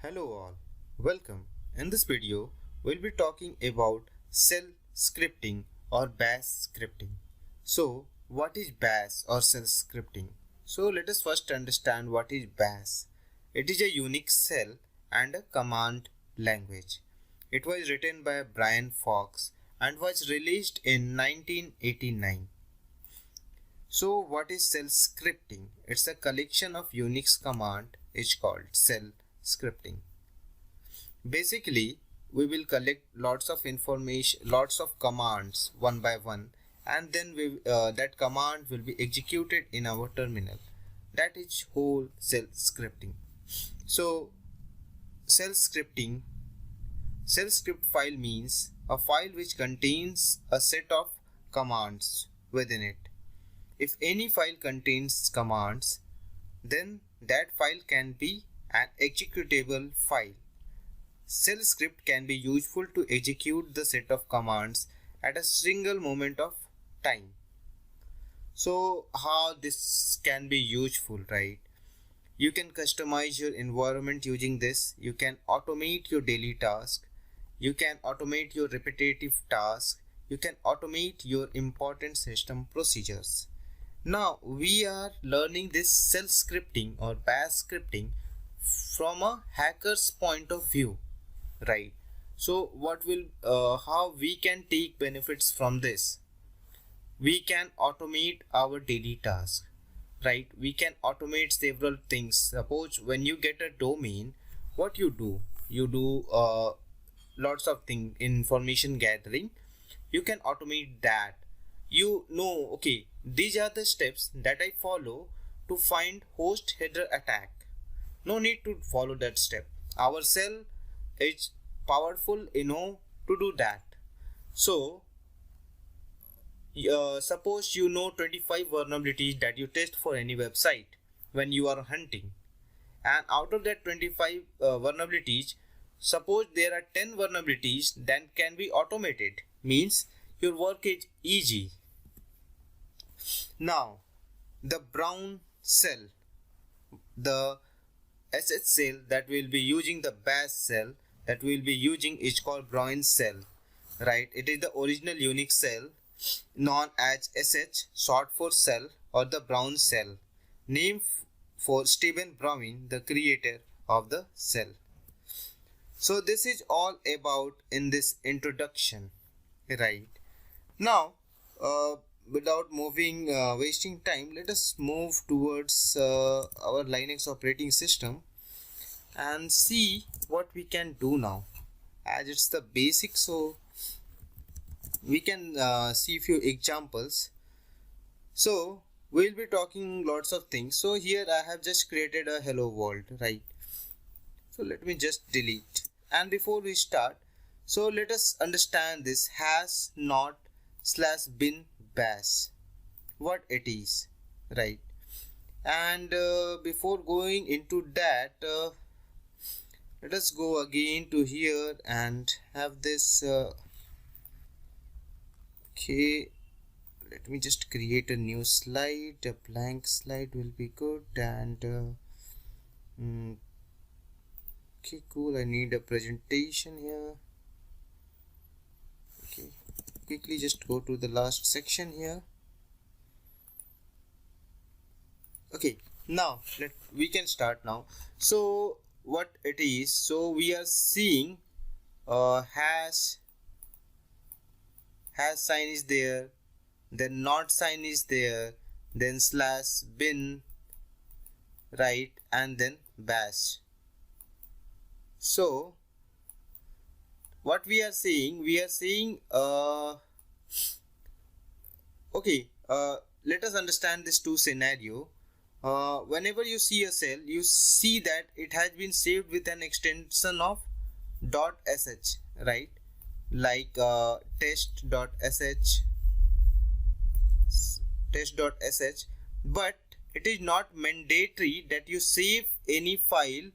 Hello all, welcome. In this video, we'll be talking about shell scripting or bash scripting. So, what is bash or shell scripting? So, let us first understand what is bash. It is a Unix shell and a command language. It was written by Brian Fox and was released in 1989. So, what is shell scripting? It's a collection of Unix command is called shell scripting. Basically, we will collect lots of information, lots of commands one by one, and then that command will be executed in our terminal. That is whole shell scripting. So, shell scripting, shell script file means a file which contains a set of commands within it. If any file contains commands, then that file can be an executable file. Shell script can be useful to execute the set of commands at a single moment of time. So how this can be useful, right? You can customize your environment using this. You can automate your daily task. You can automate your repetitive task. You can automate your important system procedures. Now we are learning this shell scripting or bash scripting from a hacker's point of view, right? So how we can take benefits from this? We can automate our daily task, right? We can automate several things. Suppose when you get a domain, what you do lots of things, information gathering. You can automate that. Okay, these are the steps that I follow to find host header attack. No need to follow that step. Our shell is powerful enough to do that. So suppose 25 vulnerabilities that you test for any website when you are hunting, and out of that 25 vulnerabilities, suppose there are 10 vulnerabilities that can be automated, means your work is easy. Now the brown shell, the sh shell that will be using, the bash shell that we'll be using is called brown shell, right? It is the original Unix shell known as sh, short for shell, or the brown shell, named for Stephen Brown, the creator of the shell. So this is all about in this introduction, right? Now without wasting time, let us move towards our Linux operating system and see what we can do now, as it's the basic. So we can see a few examples. So we'll be talking lots of things. So here I have just created a hello world, right? So let me just delete. And before we start, so let us understand this /not/bin bash, what it is, right? And before going into that, let us go again to here and have this. Okay, let me just create a new slide. A blank slide will be good. And okay, cool. I need a presentation here. Okay, quickly just go to the last section here. Okay, now we can start now. So what it is, so we are seeing hash sign is there, then not sign is there, then /bin, right, and then bash. So what we are seeing, okay, let us understand this two scenario. Whenever you see a cell, you see that it has been saved with an extension of .sh, right? Like test.sh, but it is not mandatory that you save any file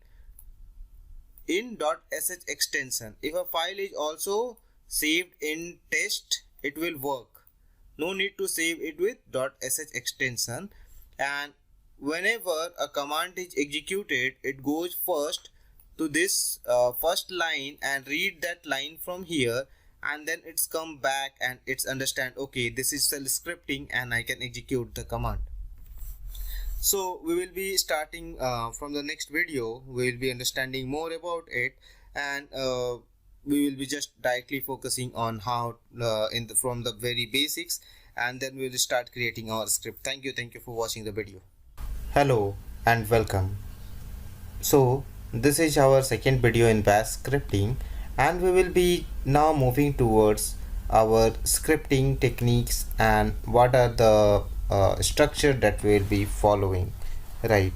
in .sh extension. If a file is also saved in test, it will work. No need to save it with .sh extension. And whenever a command is executed, it goes first to this first line and read that line from here, and then it's come back and it's understand, okay, this is shell scripting and I can execute the command. So we will be starting from the next video. We will be understanding more about it, and we will be just directly focusing on how from the very basics, and then we will start creating our script. Thank you for watching the video. Hello and welcome. So this is our second video in bash scripting, and we will be now moving towards our scripting techniques and what are the structure that we will be following, right?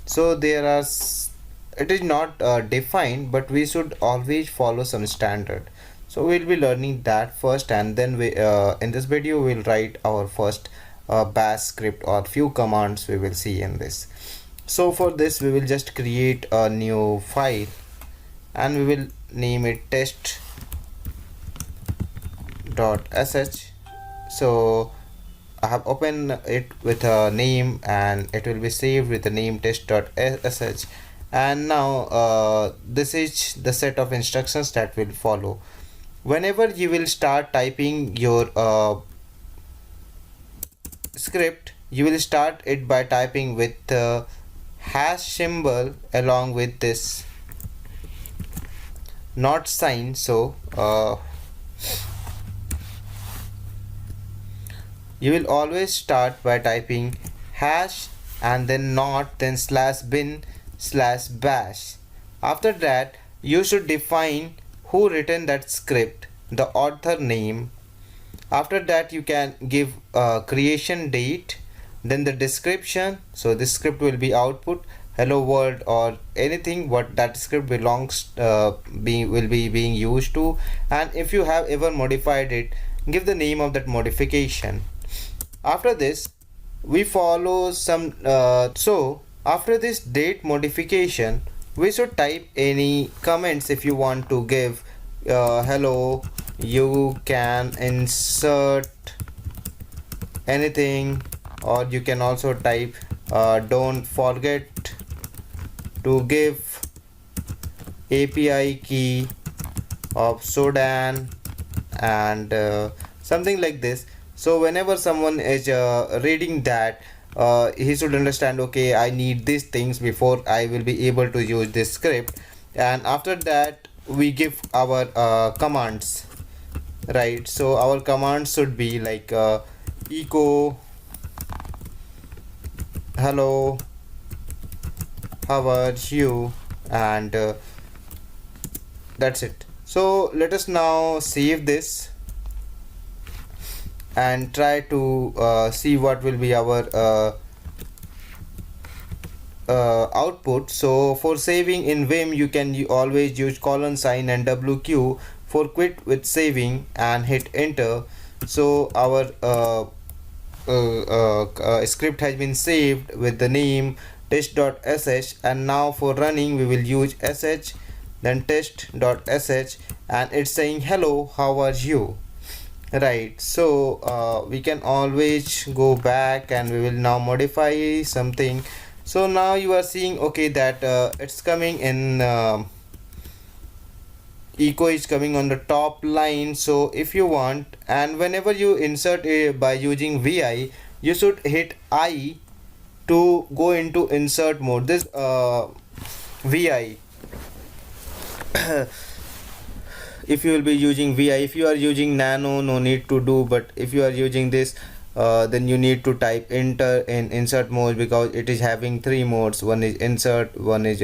So it is not defined, but we should always follow some standard. So we'll be learning that first, and then we in this video we'll write our first bash script or few commands we will see in this. So for this we will just create a new file and we will name it test.sh. so I have opened it with a name and it will be saved with the name test.sh. and now this is the set of instructions that will follow. Whenever you will start typing your script, you will start it by typing with the hash symbol along with this not sign. So you will always start by typing hash and then not, then /bin/bash. After that you should define who written that script, the author name. After that you can give creation date, then the description. So this script will be output hello world or anything what that script belongs will be being used to, and if you have ever modified it, give the name of that modification. After this we follow some so after this date modification we should type any comments. If you want to give hello, you can insert anything, or you can also type don't forget to give API key of Sudan and something like this. So whenever someone is reading that, he should understand, okay, I need these things before I will be able to use this script. And after that we give our commands, right? So our commands should be like echo hello, how are you, and that's it. So let us now save this and try to see what will be our output. So for saving in Vim you can always use $sign and WQ for quit with saving and hit enter. So our script has been saved with the name test.sh, and now for running we will use sh then test.sh, and it's saying hello, how are you, right? So we can always go back and we will now modify something. So now you are seeing, okay, that it's coming in echo is coming on the top line. So if you want, and whenever you insert it by using vi, you should hit I to go into insert mode. This vi if you will be using vi, if you are using nano, no need to do, but if you are using this then you need to type enter in insert mode, because it is having three modes. One is insert, one is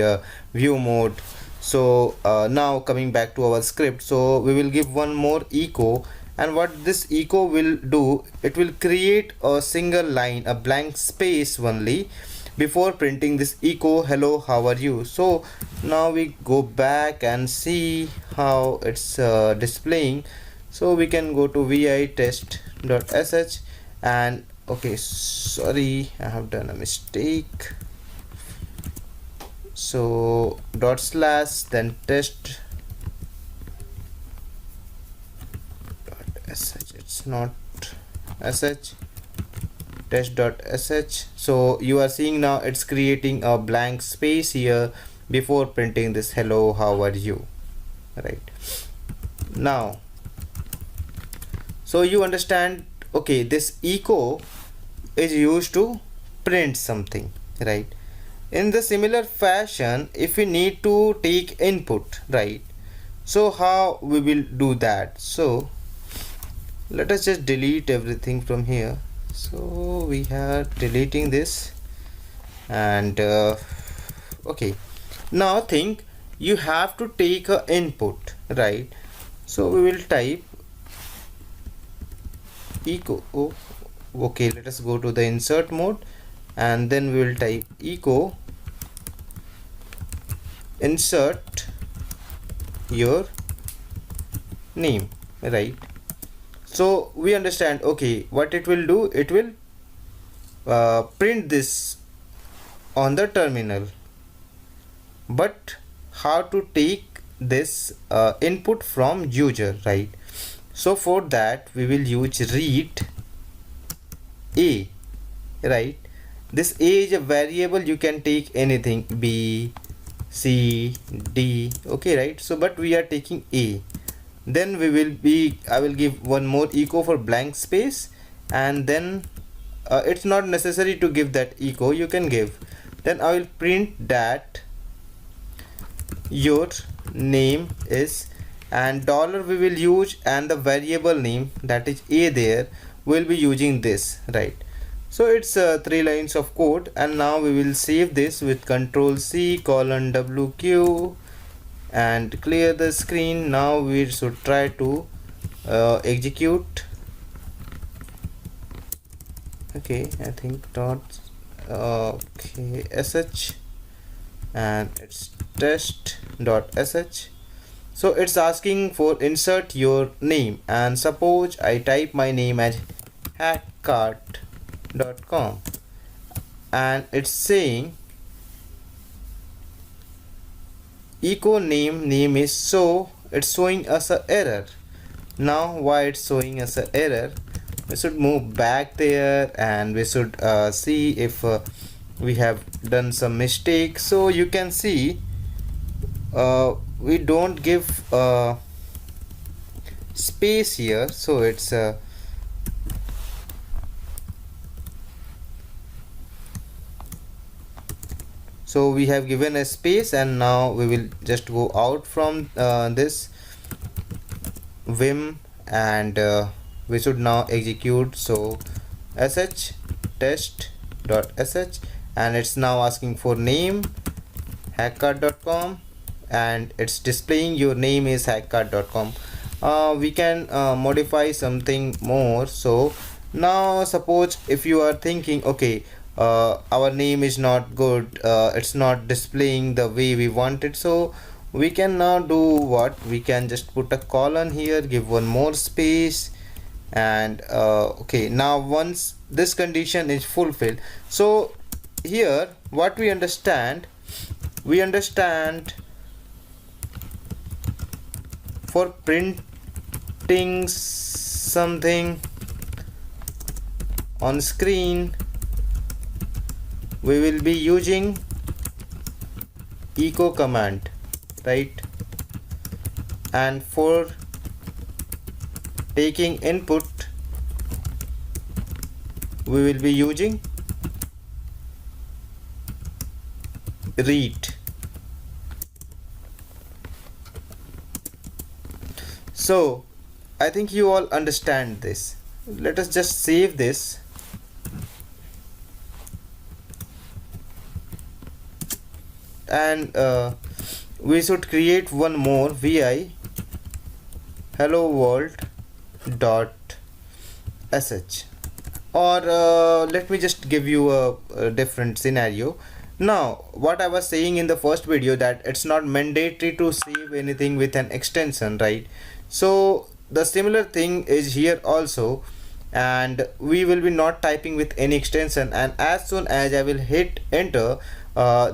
view mode. So now coming back to our script, so we will give one more echo, and what this echo will do, it will create a single line, a blank space only, before printing this echo hello, how are you. So now we go back and see how it's displaying. So we can go to vi test.sh, and okay, sorry, I have done a mistake. So / then test .sh, it's not sh, test.sh. so you are seeing now it's creating a blank space here, before printing this hello, how are you, right? Now, so you understand, okay, this echo is used to print something, right? In the similar fashion, if we need to take input, right, so how we will do that? So let us just delete everything from here. So we are deleting this, and okay, now think, you have to take a input, right? So we will type echo. Oh, okay, let us go to the insert mode, and then we will type echo insert your name, right? So we understand, okay, what it will do, it will print this on the terminal. But how to take this input from user, right? So for that we will use read a, right? This a is a variable, you can take anything, b, c, d, okay, right? So but we are taking a. Then we will be, I will give one more echo for blank space, and then it's not necessary to give that echo, you can give. Then I will print that your name is, and dollar we will use, and the variable name, that is a, there will be using this, right? So it's 3 lines of code, and now we will save this with Control C colon WQ and clear the screen. Now we should try to execute. Okay, I think dot okay sh, and it's test.sh. so it's asking for insert your name, and suppose I type my name as hackcart.com, and it's saying echo name is, so it's showing us a error. Now why it's showing us a error, we should move back there, and we should see if we have done some mistake. So you can see we don't give space here, so it's so we have given a space, and now we will just go out from this vim, and we should now execute. So sh test.sh, and it's now asking for name hackcart.com, and it's displaying your name is hackcart.com. We can modify something more. So now suppose if you are thinking, okay, our name is not good, it's not displaying the way we want it, so we can now do what, we can just put a colon here, give one more space, and okay, now once this condition is fulfilled, so here what we understand for printing something on screen, we will be using echo command, right? And for taking input, we will be using read. So I think you all understand this. Let us just save this. And we should create one more vi hello world dot sh, or let me just give you a different scenario. Now what I was saying in the first video, that it's not mandatory to save anything with an extension, right? So the similar thing is here also, and we will be not typing with any extension, and as soon as I will hit enter,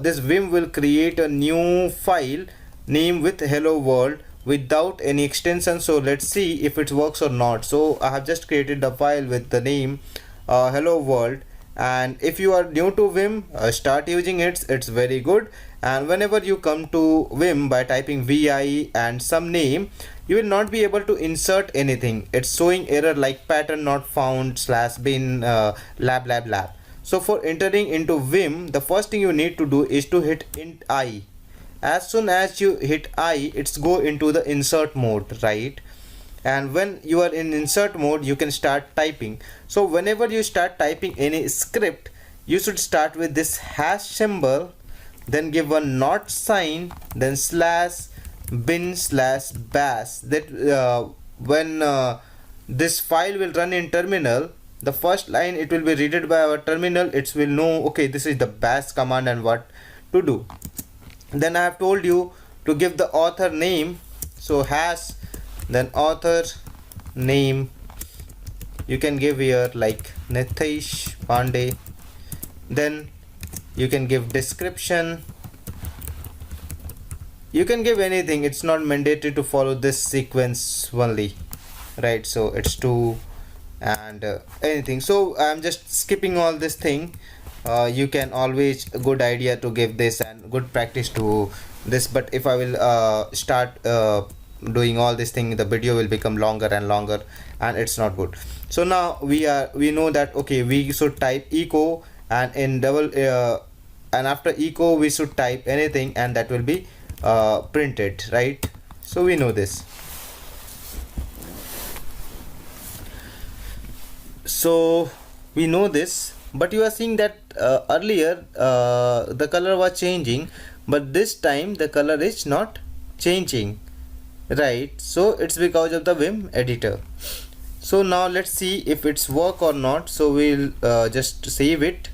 this vim will create a new file name with hello world without any extension. So let's see if it works or not. So I have just created the file with the name hello world, and if you are new to vim, start using it, it's very good. and whenever you come to Vim by typing vi and some name, you will not be able to insert anything. It's showing error like pattern not found slash bin lab. So for entering into Vim, the first thing you need to do is to hit int I. As soon as you hit I, it's go into the insert mode, right? And when you are in insert mode, you can start typing. So whenever you start typing any script, you should start with this hash symbol, then give a not sign, then slash bin slash bash. That when this file will run in terminal, the first line it will be read by our terminal. It will know, okay, this is the bash command and what to do. Then I have told you to give the author name, so hash, then author name you can give here like Nitish Pandey. Then you can give description, you can give anything, it's not mandatory to follow this sequence only, right? So it's 2 and anything. So I'm just skipping all this thing. You can always good idea to give this and good practice to this, but if I will start doing all this thing, the video will become longer and longer and it's not good. So now we know that okay, we should type echo, and in double and after echo we should type anything and that will be printed, right? So we know this. So we know this, but you are seeing that earlier the color was changing, but this time the color is not changing, right? So it's because of the Vim editor. So now let's see if it's work or not. So we'll just save it,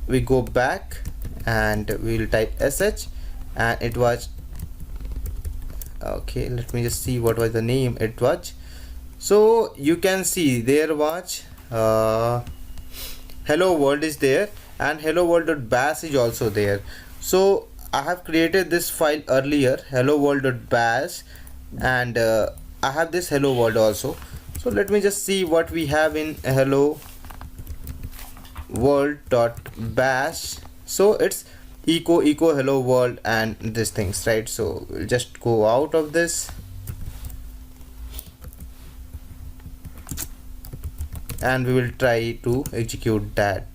we go back and we'll type sh, and it was okay. Let me just see what was the name it was. So you can see there was hello world is there, and hello world.bash is also there. So I have created this file earlier, hello world.bash, and I have this hello world also. So let me just see what we have in hello world.bash. So it's echo hello world and these things, right? So we'll just go out of this and we will try to execute that.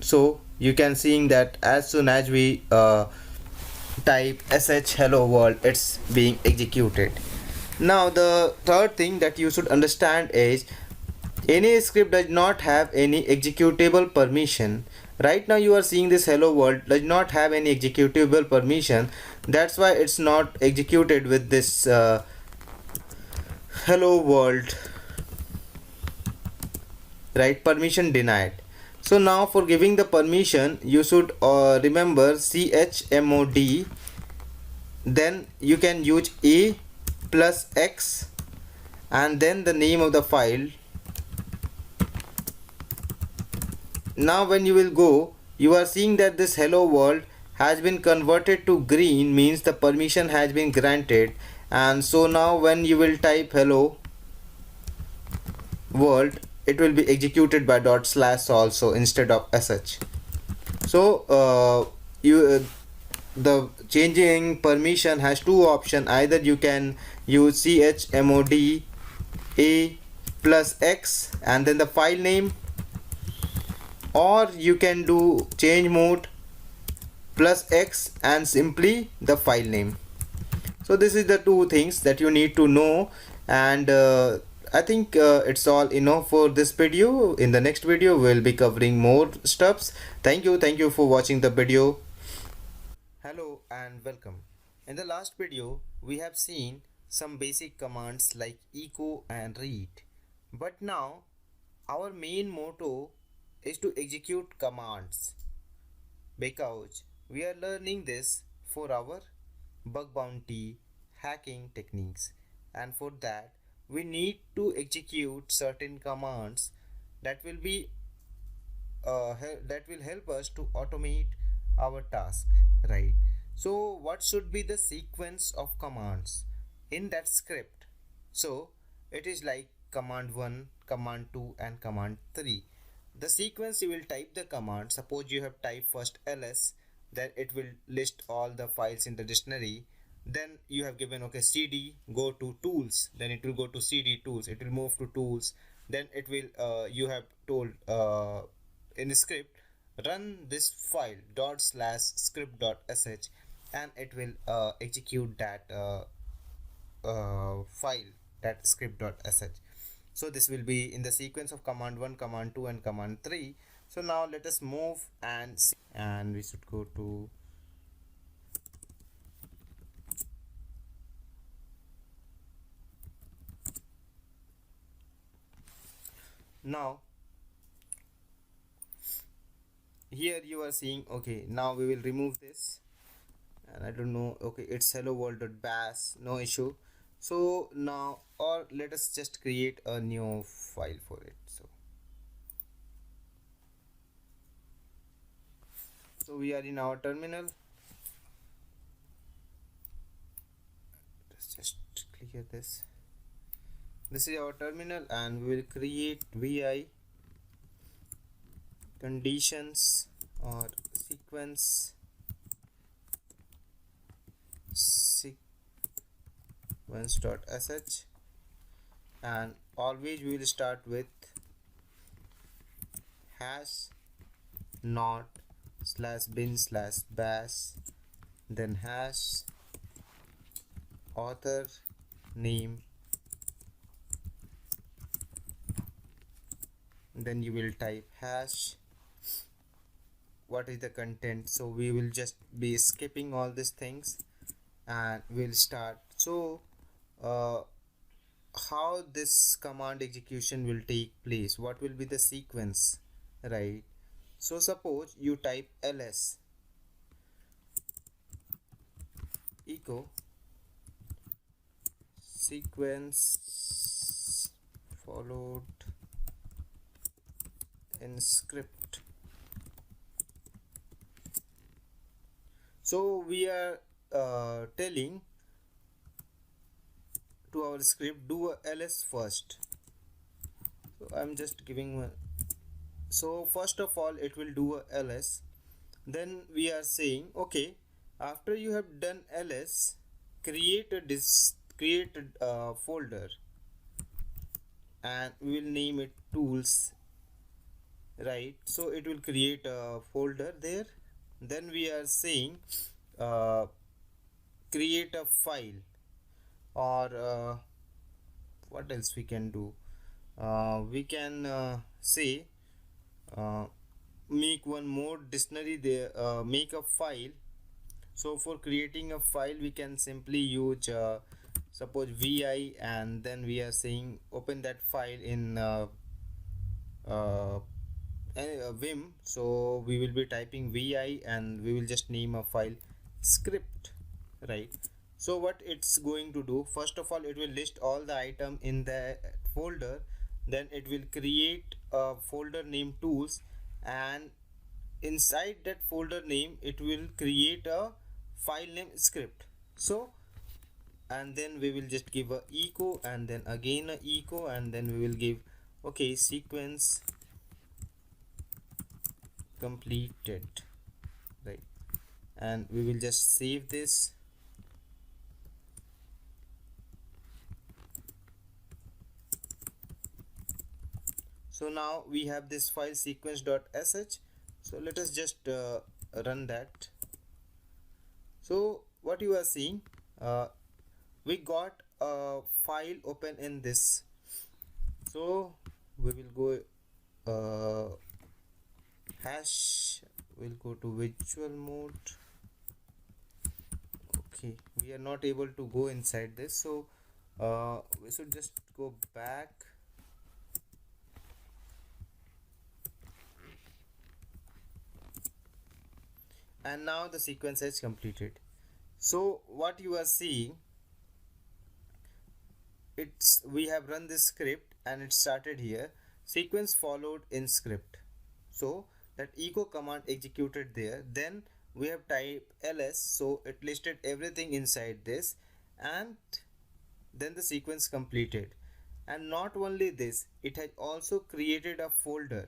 So you can seeing that as soon as we type sh hello world, it's being executed. Now the third thing that you should understand is any script does not have any executable permission. Right now you are seeing this hello world does not have any executable permission. That's why it's not executed with this hello world, right? Permission denied. So now for giving the permission, you should remember chmod, then you can use a plus x and then the name of the file. Now when you will go, you are seeing that this hello world has been converted to green, means the permission has been granted. And so now when you will type hello world, it will be executed by dot slash also instead of sh. So the changing permission has two options. Either you can use chmod a plus x and then the file name, or you can do change mode plus x and simply the file name. So this is the two things that you need to know, and I think it's all enough for this video. In the next video we'll be covering more stuffs. Thank you for watching the video. Hello and welcome. In the last video we have seen some basic commands like echo and read, but now our main motto is to execute commands, because we are learning this for our bug bounty hacking techniques, and for that we need to execute certain commands that will be that will help us to automate our task, right? So what should be the sequence of commands in that script? So it is like command 1, command 2 and command 3. The sequence you will type the command, suppose you have typed first ls, then it will list all the files in the dictionary. Then you have given okay cd go to tools, then it will go to cd tools, it will move to tools, then it will you have told in the script run this file dot slash script dot sh, and it will execute that file, that script dot sh. So this will be in the sequence of command 1, command 2 and command 3. So now let us move and see, and we should go to now. Here you are seeing okay, now we will remove this, and I don't know, okay, it's hello world.bash, no issue. So now, or let us just create a new file for it. So we are in our terminal. Let's just clear this. This is our terminal, and we will create vi conditions or sequence sequence.sh, and always we will start with hash not slash bin slash bash, then hash author name, then you will type hash what is the content. So we will just be skipping all these things and we'll start. So how this command execution will take place, what will be the sequence, right? So suppose you type ls echo sequence followed in script. So we are telling to our script do a ls first. So I'm just giving one. So first of all it will do a ls, then we are saying okay, after you have done ls, create a folder, and we will name it tools, right? So it will create a folder there. Then we are saying create a file, or what else we can do, we can say make one more dictionary there, make a file. So for creating a file we can simply use suppose vi, and then we are saying open that file in vim. So we will be typing vi and we will just name a file script, right? So what it's going to do, first of all it will list all the item in the folder, then it will create a folder named tools, and inside that folder name it will create a file name script. So and then we will just give a echo, and then again a echo, and then we will give okay sequence completed, right? And we will just save this. So now we have this file sequence.sh. So let us just run that. So what you are seeing, we got a file open in this. So we will go hash, we'll go to virtual mode. Okay, we are not able to go inside this, so we should just go back. And now the sequence is completed. So what you are seeing, it's we have run this script and it started here, sequence followed in script. So that echo command executed there, then we have typed ls, so it listed everything inside this, and then the sequence completed. And not only this, it has also created a folder.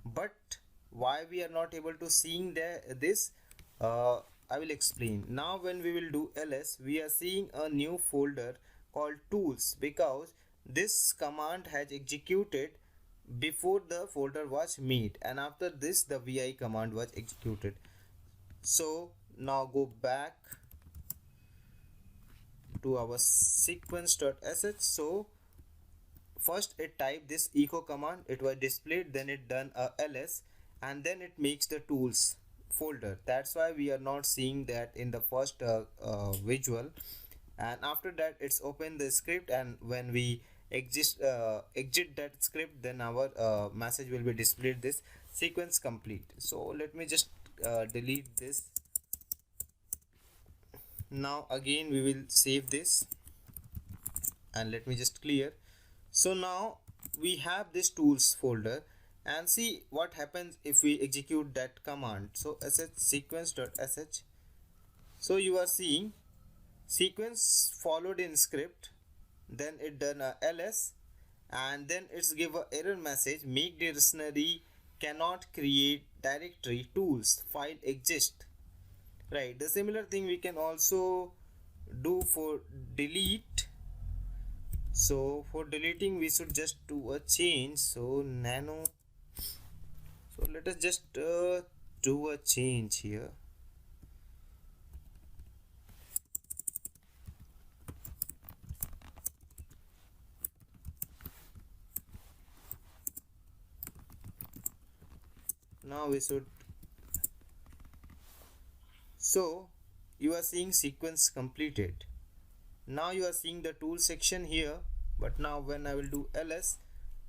But why we are not able to seeing this, I will explain. Now when we will do ls, we are seeing a new folder called tools, because this command has executed before the folder was made, and after this the vi command was executed. So now go back to our sequence.sh. So first it typed this echo command, it was displayed, then it done a ls, and then it makes the tools folder. That's why we are not seeing that in the first visual. And after that it's open the script, and when we exit that script, then our message will be displayed this sequence complete. So let me just delete this. Now again we will save this, and let me just clear. So now we have this tools folder, and see what happens if we execute that command. So sh sequence.sh. So you are seeing sequence followed in script, then it done a ls, and then it's give a error message, make dictionary cannot create directory tools file exist. Right, the similar thing we can also do for delete. So for deleting we should just do a change. So nano, so let us just do a change here. Now we should, so you are seeing sequence completed. Now you are seeing the tool section here, but now when I will do ls,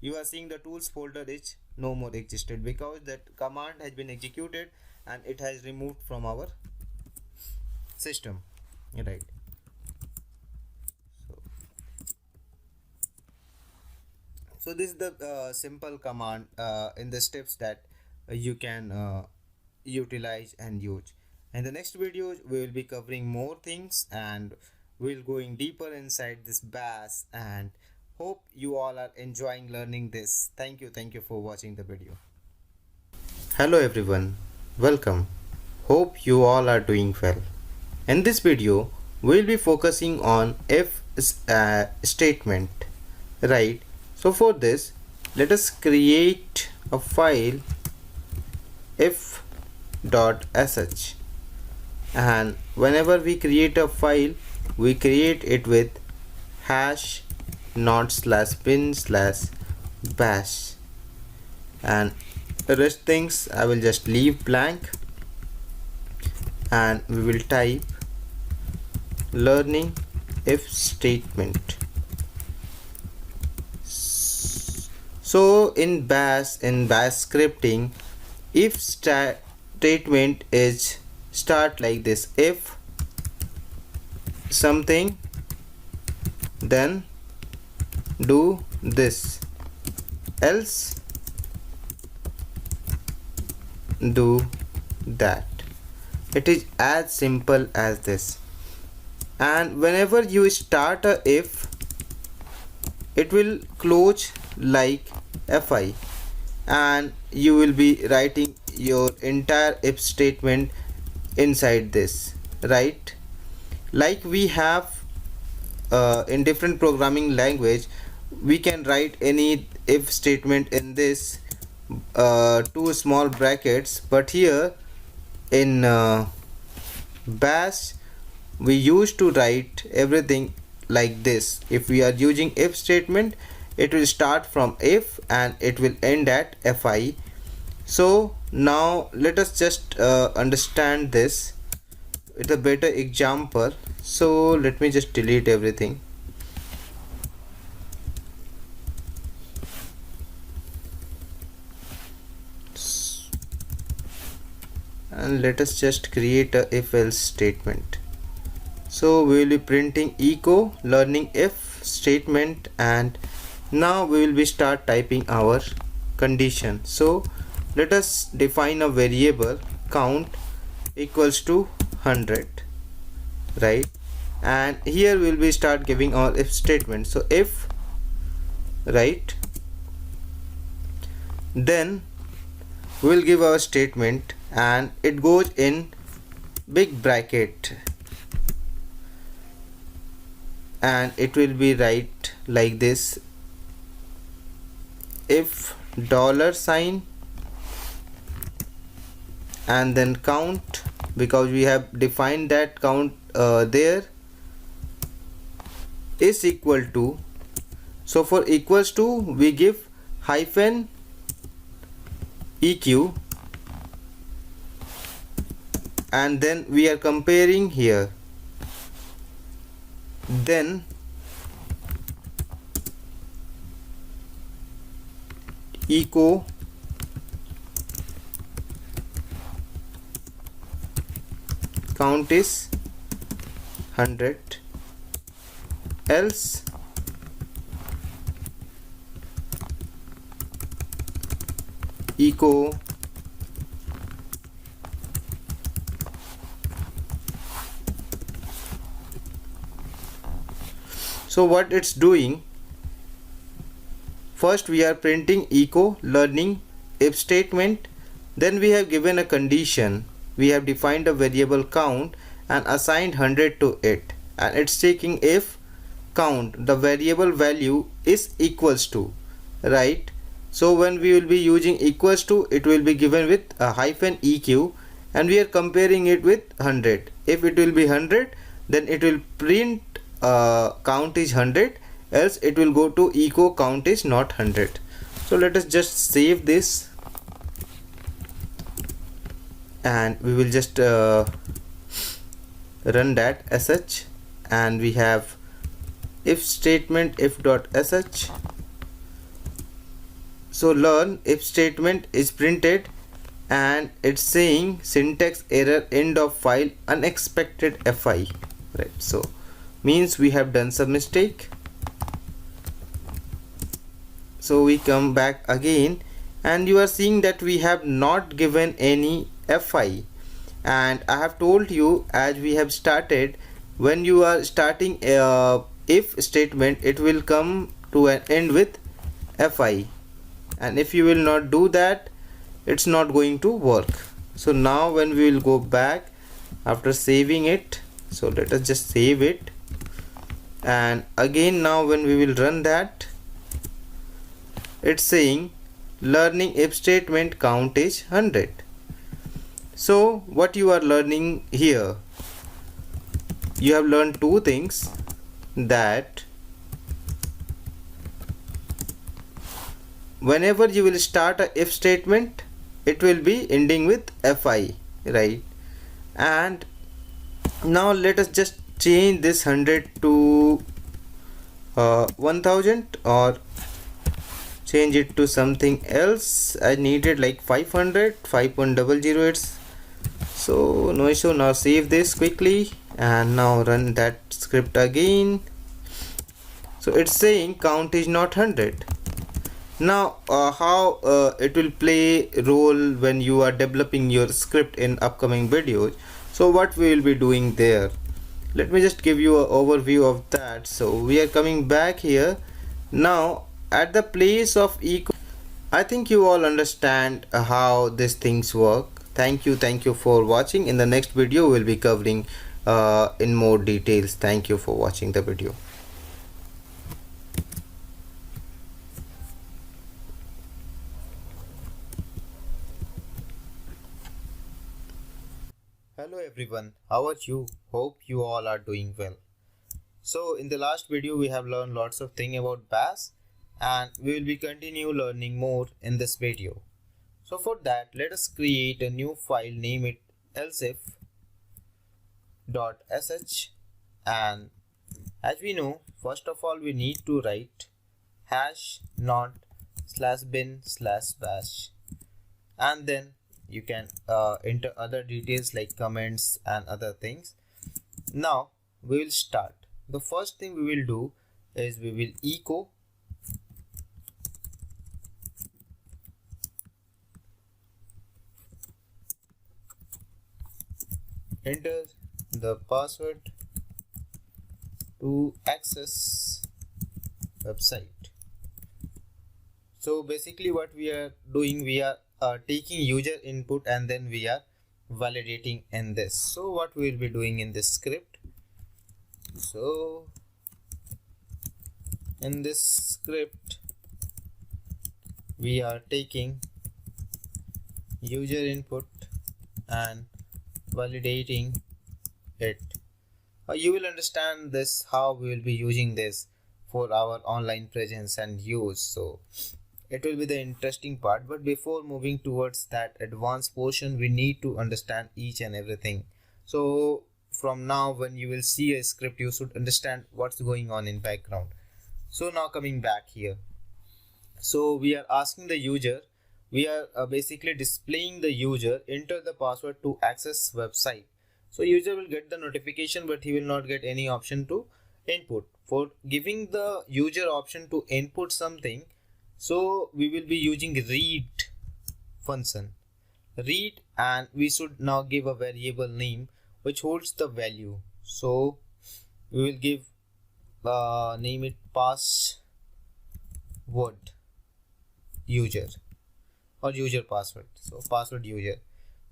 you are seeing the tools folder is no more existed, because that command has been executed and it has removed from our system, right? So this is the simple command in the steps that you can utilize and use. In the next video we will be covering more things, and we'll going deeper inside this bash, and hope you all are enjoying learning this. Thank you for watching the video. Hello everyone, welcome. Hope you all are doing well. In this video we'll be focusing on if statement, right? So for this, let us create a file if.sh, and whenever we create a file, we create it with hash /bin/bash, and the rest things I will just leave blank, and we will type learning if statement. So in bash scripting, if statement is start like this: if something, then do this, else do that. It is as simple as this. And whenever you start a if, it will close like fi, and you will be writing your entire if statement inside this, right? Like we have in different programming language, we can write any if statement in this two small brackets, but here in bash we used to write everything like this. If we are using if statement, it will start from if and it will end at fi. So now let us just understand this with a better example. So let me just delete everything. And let us just create a if else statement. So we will be printing echo learning if statement, and now we will be start typing our condition. So let us define a variable count equals to 100, right? And here we will be start giving our if statement. So if right? Then we'll give our statement and it goes in big bracket, and it will be right like this: if dollar sign and then count, because we have defined that count there, is equal to, so for equals to we give hyphen eq, and then we are comparing here. Then echo count is 100, else echo so what it's doing, first we are printing echo learning if statement, then we have given a condition, we have defined a variable count and assigned 100 to it, and it's checking if count the variable value is equals to, right? So when we will be using equals to, it will be given with a hyphen eq, and we are comparing it with 100. If it will be 100, then it will print count is 100, else it will go to echo count is not 100. So let us just save this, and we will just run that sh, and we have if statement if dot sh. So learn if statement is printed, and it's saying syntax error, end of file, unexpected fi, right? So means we have done some mistake. So we come back again, and you are seeing that we have not given any fi, and I have told you, as we have started, when you are starting if statement, it will come to an end with fi, and if you will not do that, it's not going to work. So now when we will go back after saving it, so let us just save it, and again now when we will run that, it's saying learning if statement count is 100. So what you are learning here, you have learned two things, that whenever you will start a if statement, it will be ending with fi, right? And now let us just change this 100 to 1000, or change it to something else. I needed like 500, 5.00, it's so no issue. Now save this quickly, and now run that script again. So it's saying count is not 100. Now how it will play role when you are developing your script in upcoming videos. So what we will be doing there, let me just give you an overview of that. So we are coming back here now at the place of equal. I think you all understand how these things work. Thank you for watching. In the next video we'll be covering in more details. Thank you for watching the video. Hello everyone, how are you? Hope you all are doing well. So in the last video we have learned lots of things about Bash, and we will be continue learning more in this video. So for that, let us create a new file, name it elsif.sh, and as we know, first of all we need to write hash not /bin/bash, and then you can enter other details like comments and other things. Now we will start. The first thing we will do is we will echo enter the password to access website. So basically what we are doing, we are taking user input and then we are validating in this. So what we will be doing in this script, so in this script we are taking user input and validating it. You will understand this how we will be using this for our online presence and use. So it will be the interesting part, but before moving towards that advanced portion, we need to understand each and everything. So from now, when you will see a script, you should understand what's going on in background. So now coming back here, so we are asking the user, we are basically displaying the user enter the password to access website. So user will get the notification, but he will not get any option to input. For giving the user option to input something, so we will be using read function, read, and we should now give a variable name which holds the value. So we will give name it password user or user password. So password user.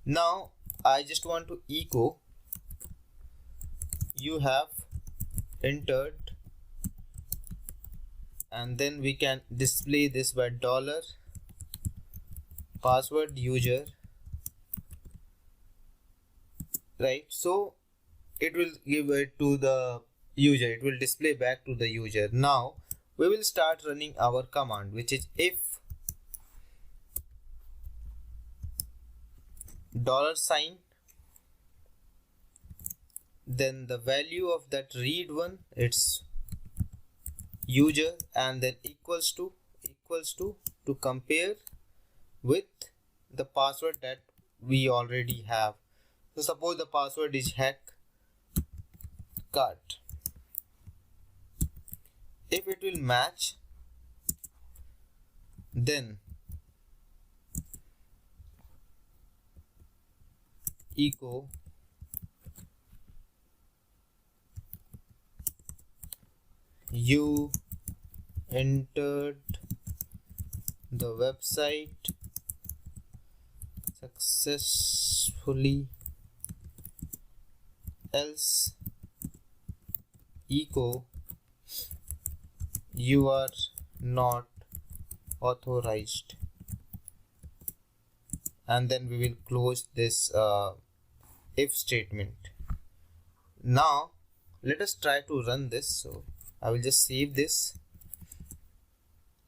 Now I just want to echo you have entered, and then we can display this by dollar password user, right? So it will give it to the user, it will display back to the user. Now we will start running our command, which is if $, then the value of that read one, it's user, and then equals to to compare with the password that we already have. So suppose the password is hack cart. If it will match, then echo you entered the website successfully, else echo you are not authorized, and then we will close this if statement. Now let us try to run this. So I will just save this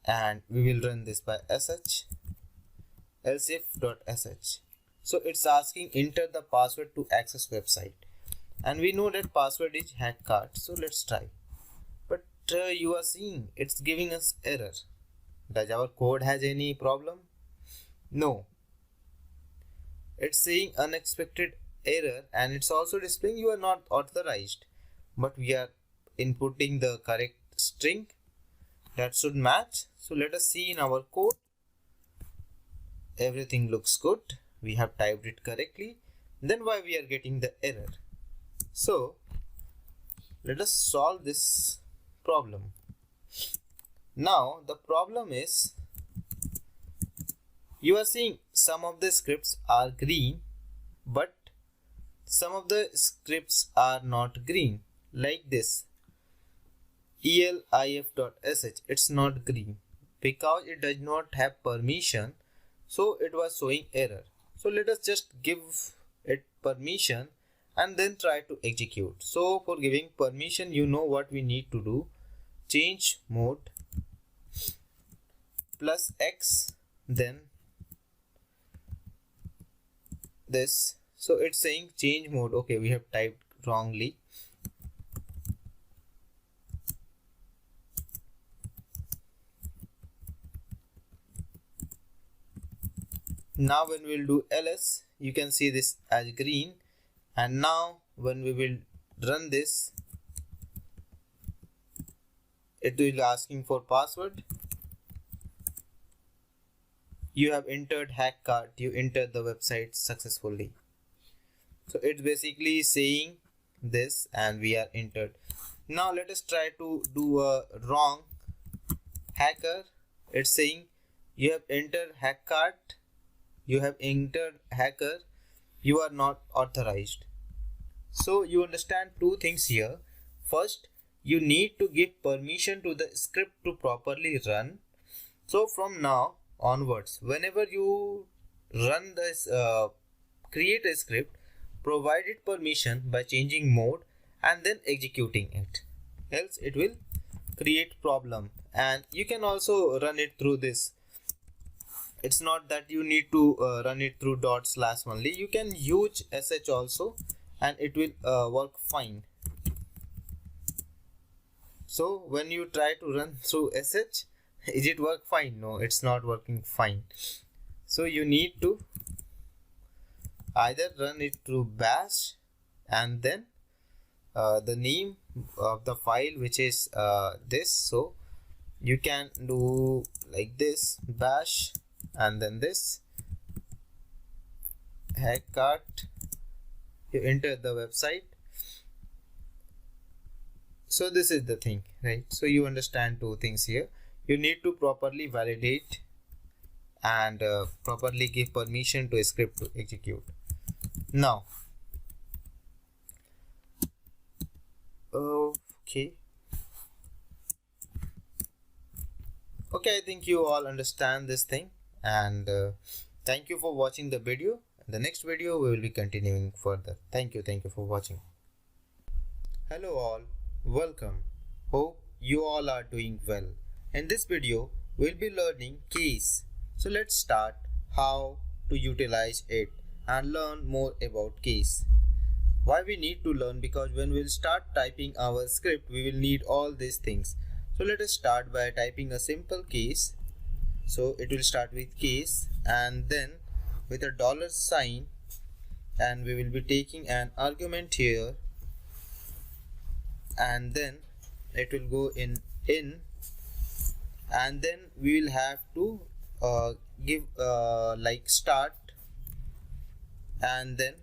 and we will run this by sh elsif.sh. So it's asking enter the password to access website, and we know that password is hack cart. So let's try, but you are seeing it's giving us error. Does our code has any problem? No, it's saying unexpected error, and it's also displaying you are not authorized, but we are inputting the correct string that should match. So let us see in our code. Everything looks good, we have typed it correctly, then why we are getting the error? So let us solve this problem. Now the problem is, you are seeing some of the scripts are green, but some of the scripts are not green, like this elif.sh. It's not green because it does not have permission, so it was showing error. So let us just give it permission and then try to execute. So for giving permission, you know what we need to do: change mode plus X, then this. So it's saying change mode. Okay, we have typed wrongly. Now when we'll do ls, you can see this as green, and now when we will run this, it will asking for password. You have entered hack cart, you entered the website successfully. So it's basically saying this, and we are entered. Now let us try to do a wrong hacker. It's saying you have entered hackcard, you have entered hacker, you are not authorized. So you understand two things here. First, you need to give permission to the script to properly run. So from now onwards, whenever you run this, create a script, provide it permission by changing mode and then executing it. Else it will create problem. And you can also run it through this. It's not that you need to run it through // only. You can use sh also and it will work fine. So when you try to run through sh, is it work fine? No, it's not working fine. So you need to either run it through bash and then the name of the file, which is this. So you can do like this, bash and then this hackcard. You enter the website. So this is the thing, right? So you understand two things here. You need to properly validate and properly give permission to a script to execute. Now, okay, I think you all understand this thing, and thank you for watching the video. In the next video we will be continuing further. Thank you for watching. Hello all, welcome. Hope you all are doing well. In this video we'll be learning keys. So let's start how to utilize it and learn more about keys. Why we need to learn? Because when we'll start typing our script, we will need all these things. So let us start by typing a simple case. So it will start with case and then with a $sign, and we will be taking an argument here, and then it will go in, and then we will have to give like start, and then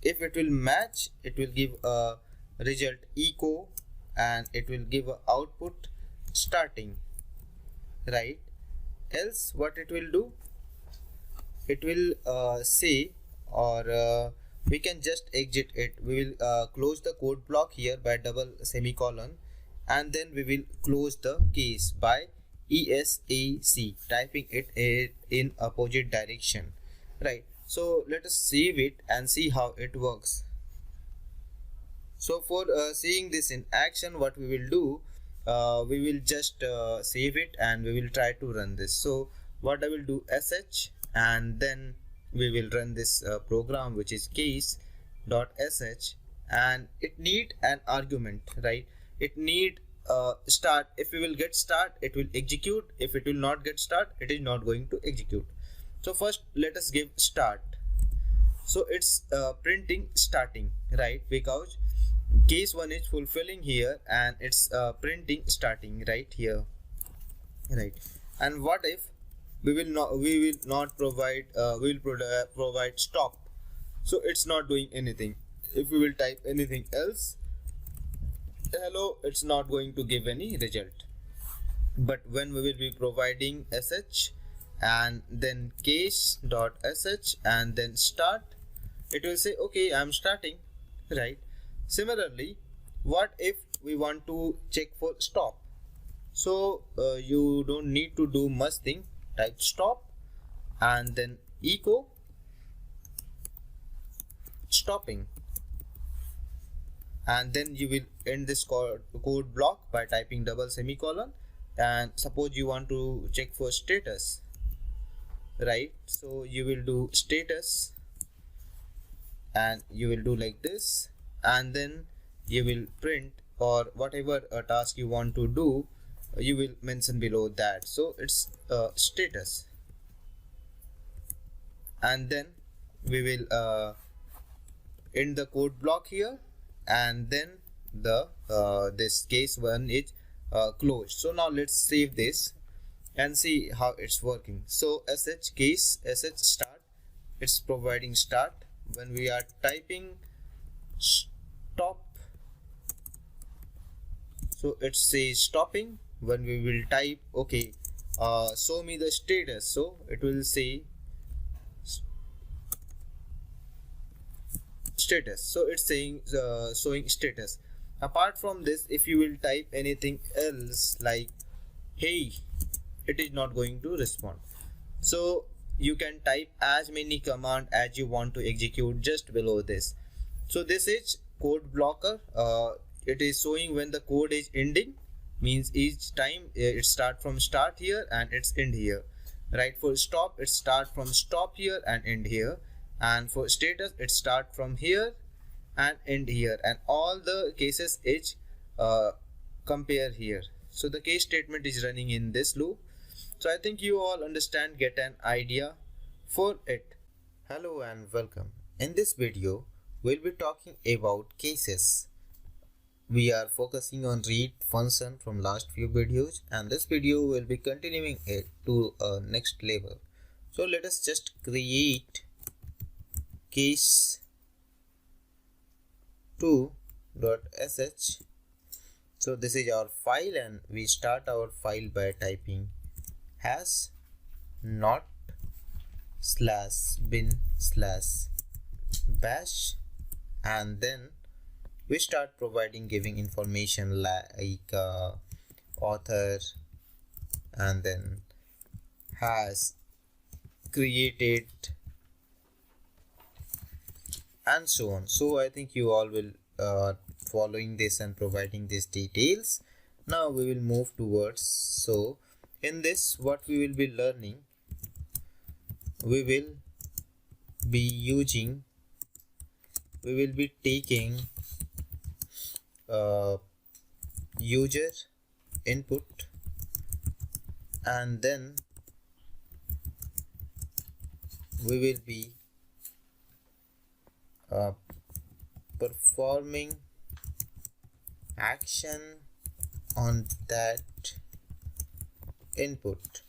if it will match, it will give a result echo, and it will give a output starting, right? Else what it will do, it will say, or we can just exit it. We will close the code block here by double semicolon, and then we will close the case by ESAC, typing it in opposite direction, right? So let us save it and see how it works. So for seeing this in action, what we will do, we will just save it and we will try to run this. So what I will do, sh, and then we will run this program, which is case.sh, and it need an argument, right? It need start. If we will get start, it will execute. If it will not get start, it is not going to execute. So first let us give start. So it's printing starting, right? Because case 1 is fulfilling here and it's printing starting right here, right? And what if we will not provide provide stop? So it's not doing anything. If we will type anything else, hello, it's not going to give any result. But when we will be providing sh and then case.sh and then start, it will say okay, I'm starting, right? Similarly, what if we want to check for stop? So you don't need to do much thing. Type stop and then echo stopping, and then you will end this code block by typing double semicolon. And suppose you want to check for status, right? So you will do status and you will do like this, and then you will print, or whatever task you want to do, you will mention below that. So it's status, and then we will end the code block here, and then the this case 1 is closed. So now let's save this and see how it's working. So sh case sh start, it's providing start. When we are typing stop, so it says stopping. When we will type okay, show me the status, so it will say status, so it's saying showing status. Apart from this, if you will type anything else like hey, it is not going to respond. So you can type as many command as you want to execute just below this. So this is code blocker. It is showing when the code is ending, means each time it start from start here and it's end here, right? For stop, it start from stop here and end here, and for status it start from here and end here, and all the cases is compare here. So the case statement is running in this loop. So I think you all understand, get an idea for it. Hello and welcome. In this video we'll be talking about cases. We are focusing on read function from last few videos, and this video will be continuing it to a next level. So let us just create case 2.sh. So this is our file, and we start our file by typing hash not /bin/bash, and then we start providing giving information like author, and then has created, and so on. So I think you all will following this and providing these details. Now we will move towards, so in this what we will be learning, we will be taking user input, and then we will be performing action on that input,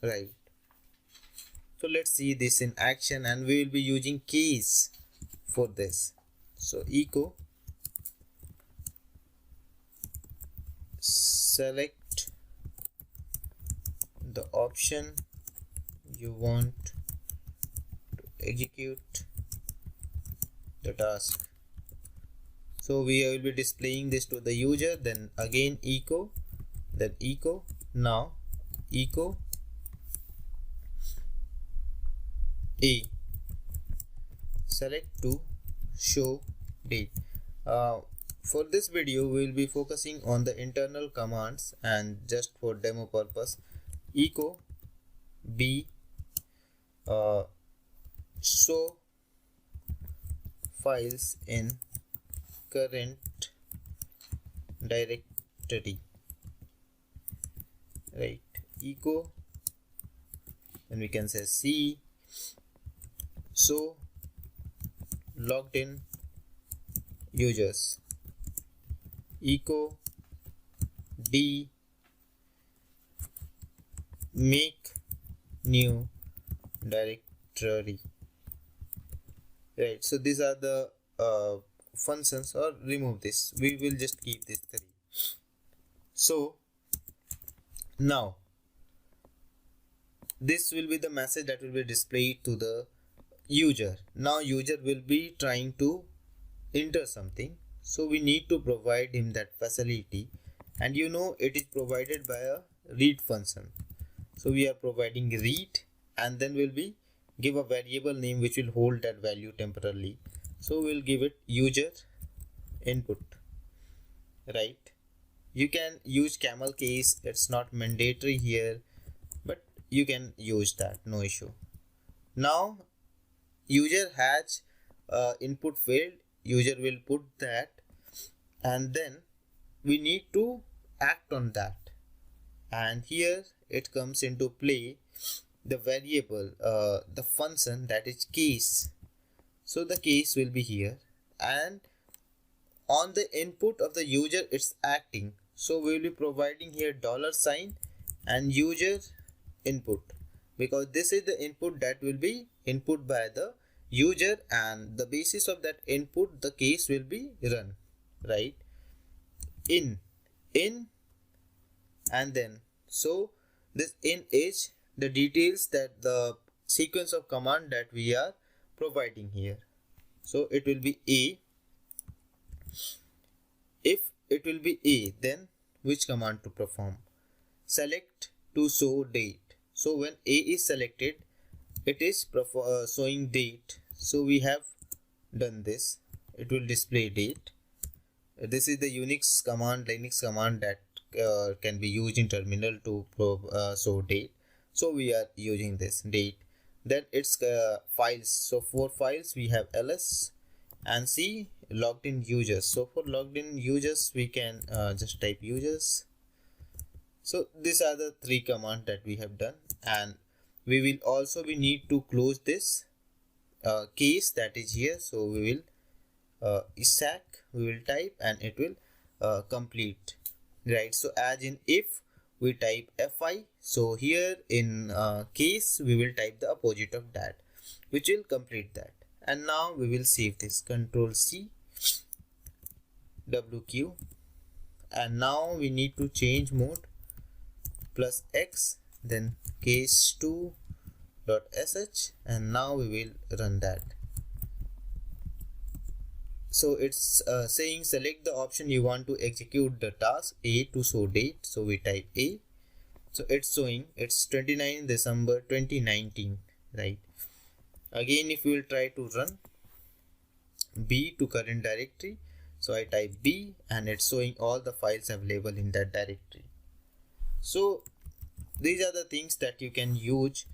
right? So let's see this in action, and we will be using keys for this. So echo select the option you want to execute the task. So we will be displaying this to the user, then again echo, then echo, now echo a select to show date. For this video we will be focusing on the internal commands, and just for demo purpose, echo b show files in current directory, right? Echo, then we can say C so logged in users, echo D make new directory, right? So these are the functions, or remove this, we will just keep this 3. So now this will be the message that will be displayed to the user. Now user will be trying to enter something, so we need to provide him that facility, and you know it is provided by a read function. So we are providing read, and then will be give a variable name which will hold that value temporarily. So we'll give it user input, right? You can use camel case, it's not mandatory here, but you can use that, no issue. Now user has input field, user will put that, and then we need to act on that, and here it comes into play the variable, the function, that is case. So the case will be here, and on the input of the user it's acting, so we will be providing here $sign and user input, because this is the input that will be input by the user, and the basis of that input the case will be run, right? In and then, so This in is the details that the sequence of command that we are providing here. So it will be A. If it will be A, then which command to perform? Select to show date. So when A is selected, it is showing date. So we have done this. It will display date. This is the Unix command, Linux command that can be used in terminal to show date. So we are using this date. Then it's files. So for files we have ls and C logged in users. So for logged in users we can just type users. So these are the three commands that we have done, and we will also need to close this case that is here. So we will stack, we will type, and it will complete, right? So as in if we type fi, so here in case we will type the opposite of that, which will complete that. And now we will save this. Control C, WQ, and now we need to change mode plus X, then case2 dot sh, and now we will run that. So it's saying select the option you want to execute the task A to show date. So we type A. So it's showing it's 29 December 2019, right? Again, if you will try to run B to current directory, so I type B and it's showing all the files available in that directory. So these are the things that you can use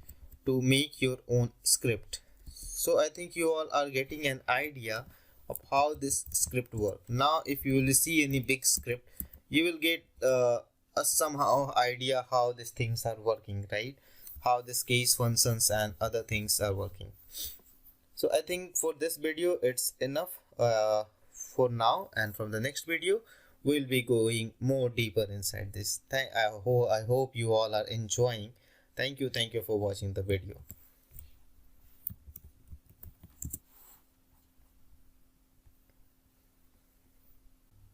to make your own script. So I think you all are getting an idea of how this script works. Now if you will see any big script, you will get a somehow idea how these things are working, right? How this case functions and other things are working. So I think for this video it's enough for now, and from the next video we'll be going more deeper inside this. I hope you all are enjoying. Thank you for watching the video.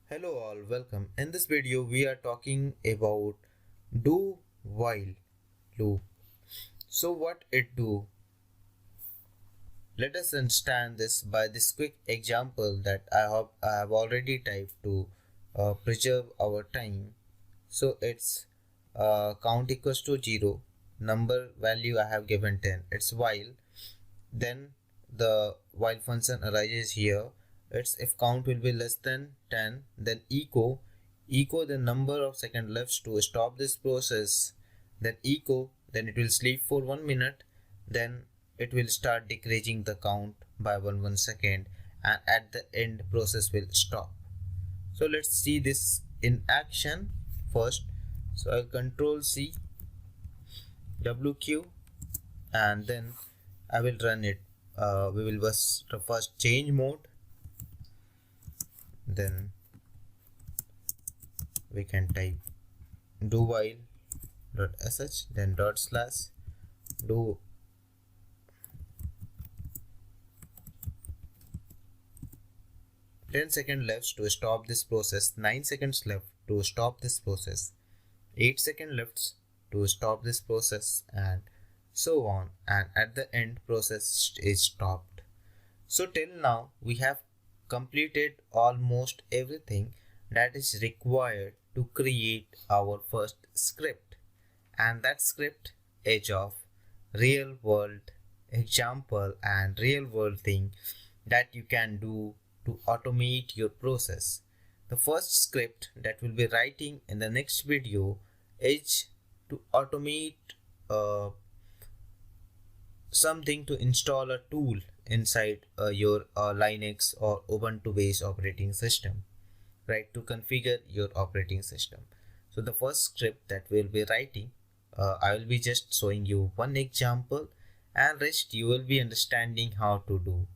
Hello all, welcome. In this video we are talking about do while loop. So what it do? Let us understand this by this quick example that I have already typed to preserve our time. So it's count equals to 0, number value I have given 10, it's while, then the while function arises here. It's if count will be less than 10, then echo the number of seconds left to stop this process, then echo, then it will sleep for 1 minute, then it will start decreasing the count by 1 second, and at the end process will stop. So let's see this in action first. So I'll control C, WQ, and then I will run it. We will first change mode, then we can type do while dot sh, then dot slash do ten seconds left to stop this process, 9 seconds left to stop this process, 8 seconds left to stop this process, and so on, and at the end process is stopped. So till now we have completed almost everything that is required to create our first script, and that script is of real world example and real world thing that you can do to automate your process. The first script that we'll be writing in the next video is to automate something to install a tool inside your Linux or Ubuntu based operating system, right, to configure your operating system. So the first script that we'll be writing, I will be just showing you one example, and rest you will be understanding how to do.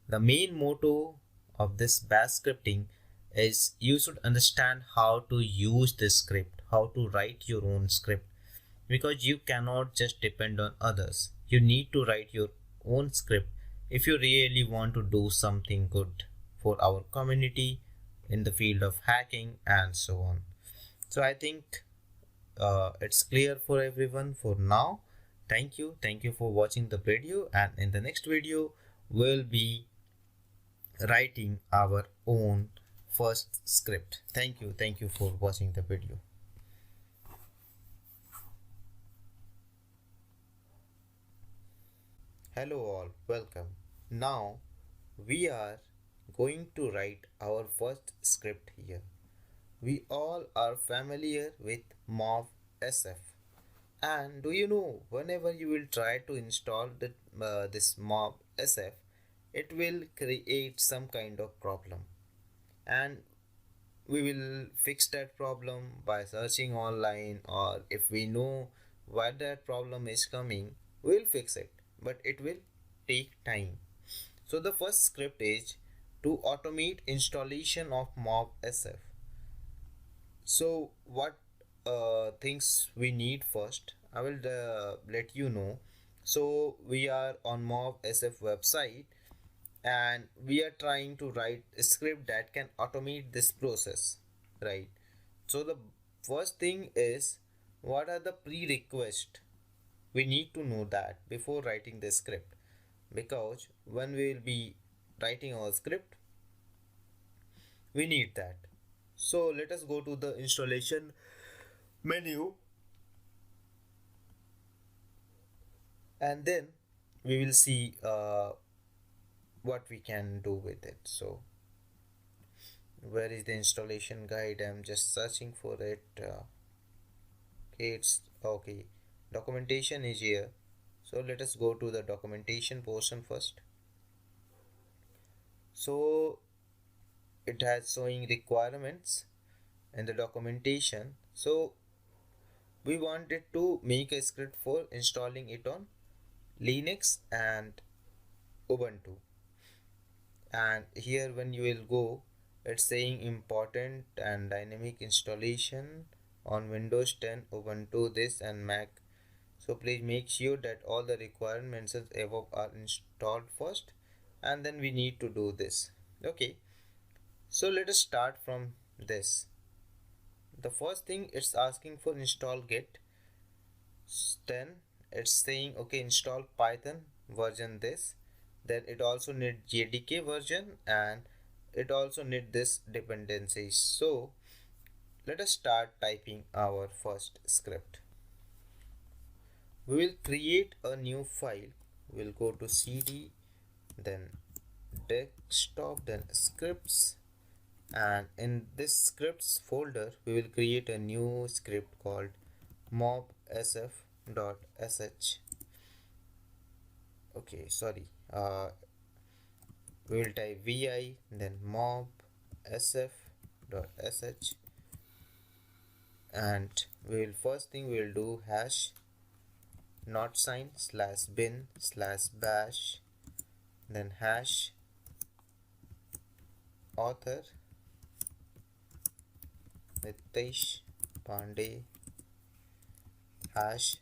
The main motto of this bash scripting is you should understand how to use this script, how to write your own script, because you cannot just depend on others. You need to write your own script if you really want to do something good for our community in the field of hacking and so on. So I think it's clear for everyone for now. Thank you for watching the video, and in the next video we'll be writing our own first script. Thank you for watching the video. Hello all, welcome. Now we are going to write our first script here. We all are familiar with MOV SF. And do you know, whenever you will try to install this MOV SF, it will create some kind of problem. And we will fix that problem by searching online, or if we know why that problem is coming, we'll fix it. But it will take time. So the first script is to automate installation of MOV SF. So what things we need first, I will let you know. So we are on MOV SF website, and we are trying to write a script that can automate this process, right? So the first thing is, what are the prerequisites? We need to know that before writing the script, because when we will be writing our script, we need that. So let us go to the installation menu, and then we will see what we can do with it. So where is the installation guide? I'm just searching for it. Okay, it's okay. Documentation is here. So let us go to the documentation portion first. So it has showing requirements in the documentation. So we wanted to make a script for installing it on Linux and Ubuntu. And here when you will go, it's saying important and dynamic installation on Windows 10, Ubuntu, this and Mac. So please make sure that all the requirements above are installed first, and then we need to do this. Okay, so let us start from this. The first thing, it's asking for install git. Then it's saying okay, install Python version this. Then it also need JDK version, and it also need this dependencies. So let us start typing our first script. We will create a new file. We'll go to cd, then desktop, then scripts, and in this scripts folder we will create a new script called mobsf.sh. okay, sorry, we will type vi, then mobsf.sh, and we will first thing we will do hash not sign /bin/bash, then hash author Nitesh Pandey, hash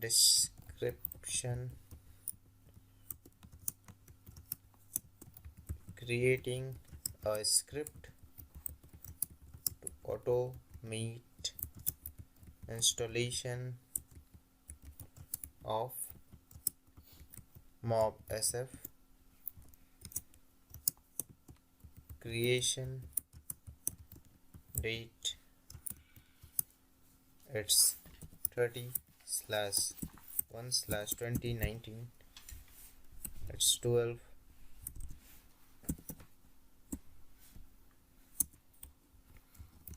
description creating a script to automate installation of mobsf, creation date, it's 30/1/2019, it's 12.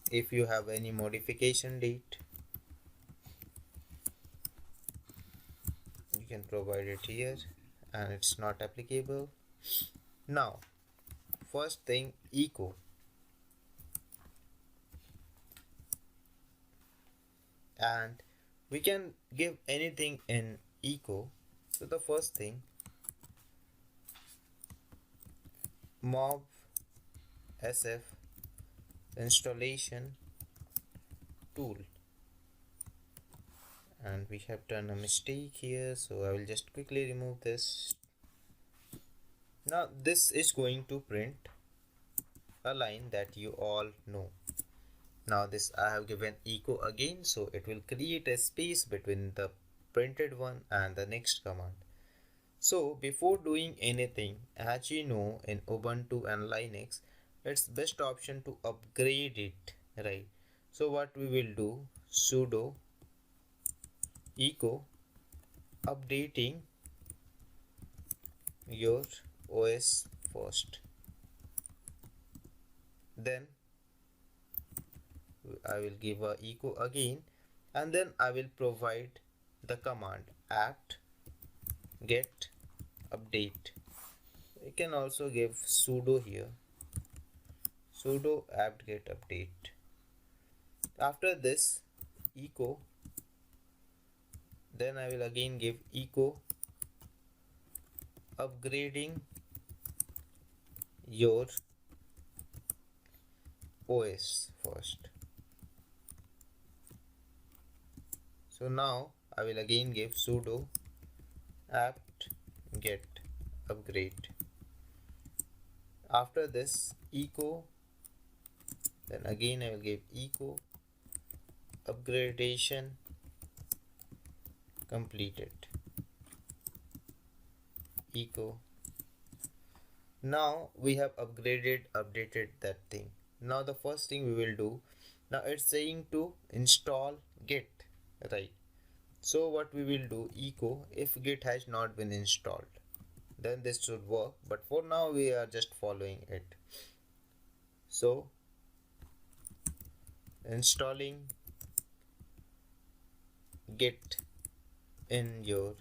If you have any modification date, you can provide it here, and it's not applicable. Now first thing, echo. And we can give anything in echo. So the first thing, mob sf installation tool, and we have done a mistake here, so I will just quickly remove this. Now this is going to print a line that you all know. Now this I have given echo again, so it will create a space between the printed one and the next command. So before doing anything, as you know, in Ubuntu and Linux, it's best option to upgrade it, right? So what we will do, sudo echo updating your OS first. Then I will give a echo again, and then I will provide the command apt get update. You can also give sudo here, sudo apt get update. After this echo, then I will again give echo upgrading your OS first. So now I will again give sudo apt get upgrade. After this echo, then again I will give echo upgradation completed, echo. Now we have updated that thing. Now the first thing we will do, now it's saying to install git, right? So what we will do, echo if git has not been installed, then this should work, but for now we are just following it. So installing git in your,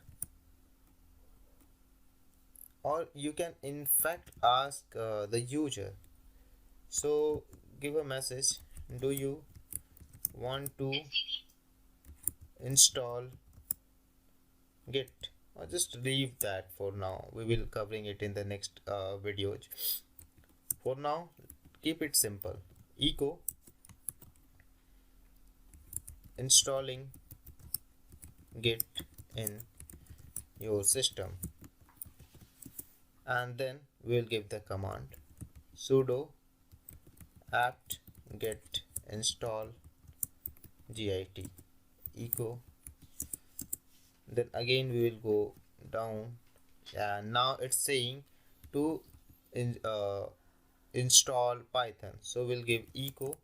or you can in fact ask the user. So give a message, do you want to install git, or just leave that for now, we will covering it in the next videos. For now keep it simple, echo installing git in your system, and then we will give the command sudo apt get install git echo. Then again we will go down, and now it's saying to install Python, so we'll give echo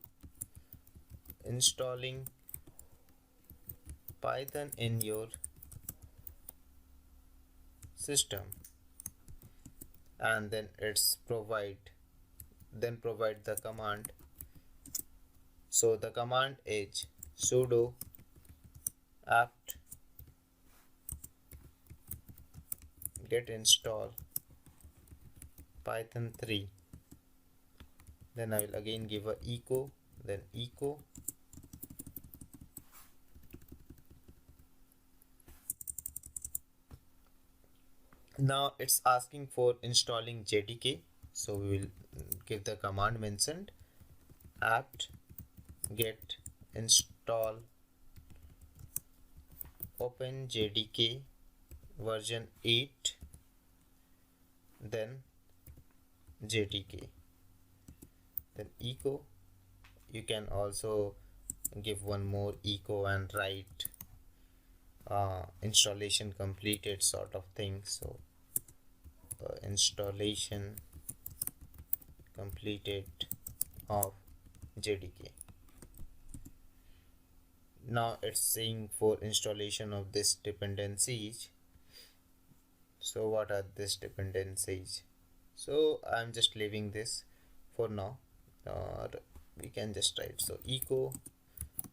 installing Python in your system, and then it's provide the command. So the command is sudo apt get install python 3. Then I will again give a echo, then echo now it's asking for installing JDK, so we will give the command mentioned apt get install OpenJDK version 8, then JDK, then echo. You can also give one more echo and write installation completed sort of thing. So installation completed of JDK. Now it's saying for installation of this dependencies. So what are these dependencies? So I'm just leaving this for now, or we can just write so echo,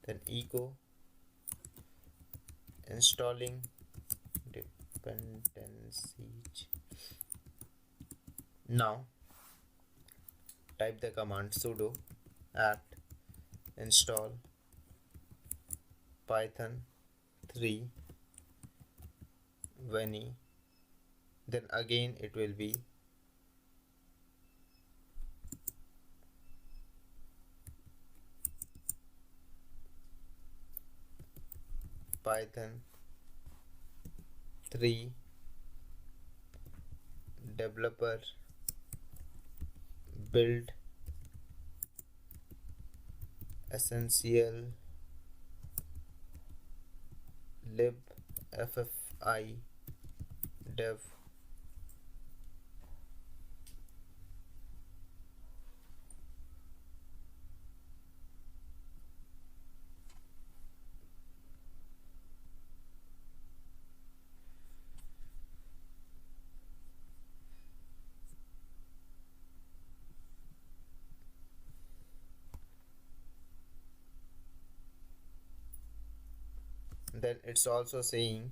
then echo installing dependencies. Now type the command sudo apt install python 3 veni, then again it will be python 3 developer build essential lib ffi dev. Then it's also saying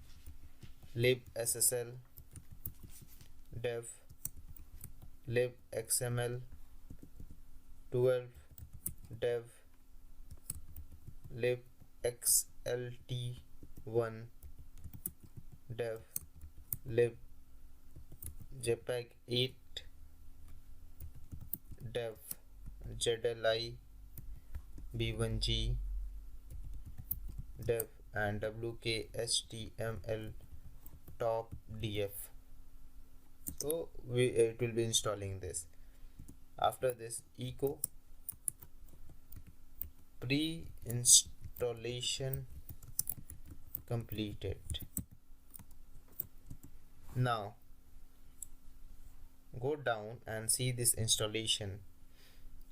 libssl dev libxml 12 dev libxlt1 dev lib jpeg 8 dev zli b1g dev and wkhtml top df. So it will be installing this. After this, echo pre-installation completed. Now go down and see this installation.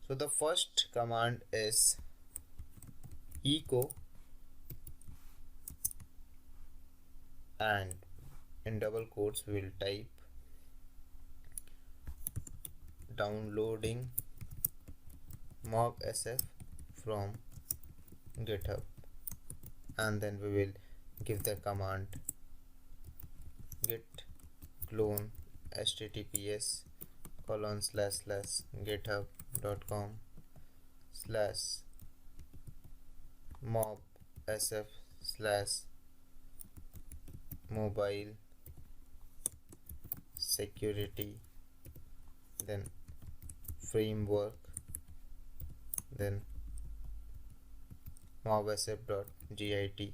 So the first command is echo and in double quotes we will type downloading mobsf from GitHub, and then we will give the command git clone https://github.com/mobsf/mobile security, then framework, then mobsf.git.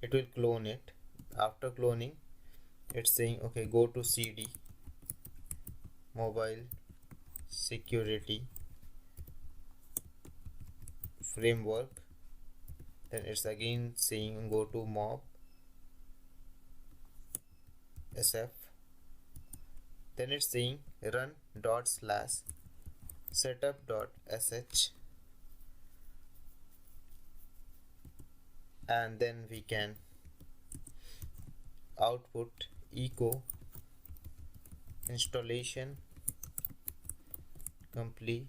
It will clone it. After cloning, it's saying okay, go to cd mobile security framework, then it's again saying go to mob sf, then it's saying run ./setup.sh, and then we can output echo installation completed.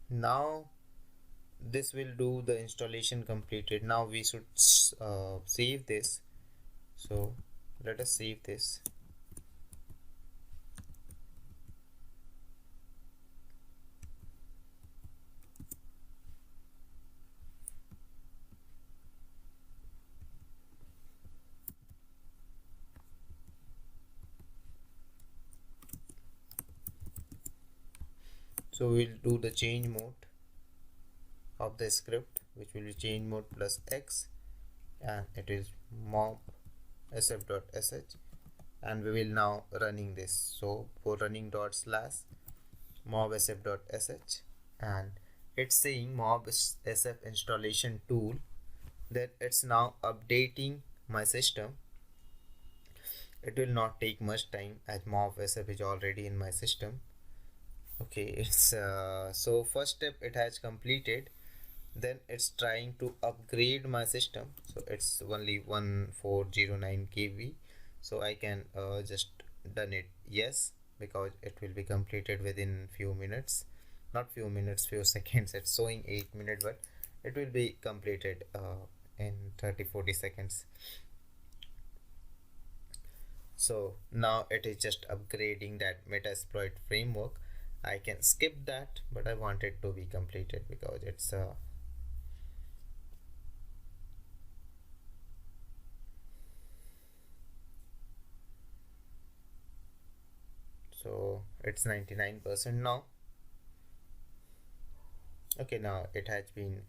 Now this will do the installation completed. Now we should save this. So let us save this. So we'll do the change mode of the script, which will be change mode plus x, and it is mob sf.sh, and we will now running this. So for running ./mob sf.sh, and it's saying mob sf installation tool, that it's now updating my system. It will not take much time as mob sf is already in my system. Okay, it's so first step it has completed. Then it's trying to upgrade my system, so it's only 1409 kb, so I can just done it yes, because it will be completed within few minutes, not few minutes, few seconds. It's showing 8 minutes, but it will be completed in 30-40 seconds. So now it is just upgrading that Metasploit framework. I can skip that, but I want it to be completed because it's so it's 99% now. Okay, now it has been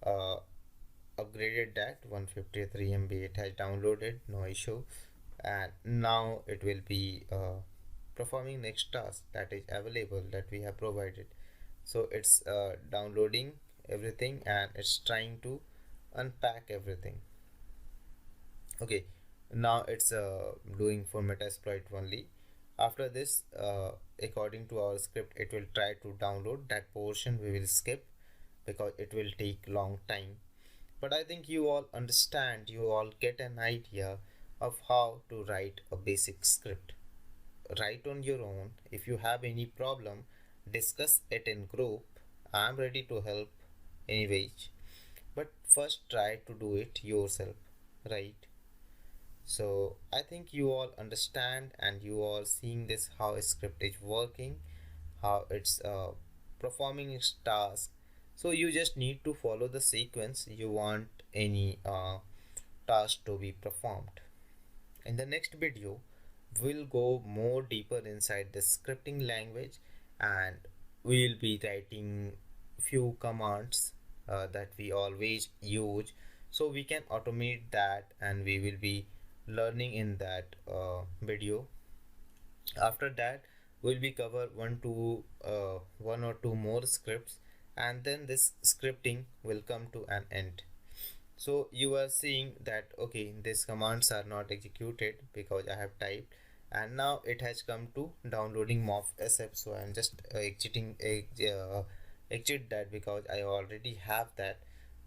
upgraded, that 153 MB it has downloaded, no issue. and now it will be performing next task that is available that we have provided. So it's downloading everything and it's trying to unpack everything. Okay, now it's doing for Metasploit only. After this, according to our script, it will try to download that portion. We will skip because it will take long time. But I think you all understand, you all get an idea of how to write a basic script. Write on your own. If you have any problem, discuss it in group. I'm ready to help anyway. But first try to do it yourself, right? So I think you all understand and you all seeing this how a script is working, how it's performing its task. So you just need to follow the sequence you want any task to be performed. In the next video, we'll go more deeper inside the scripting language and we'll be writing few commands that we always use so we can automate that and we will be learning in that video. After that we'll be cover one or two more scripts and then this scripting will come to an end. So you are seeing that okay, these commands are not executed because I have typed, and now it has come to downloading mof sf. So I'm just exit that because I already have that.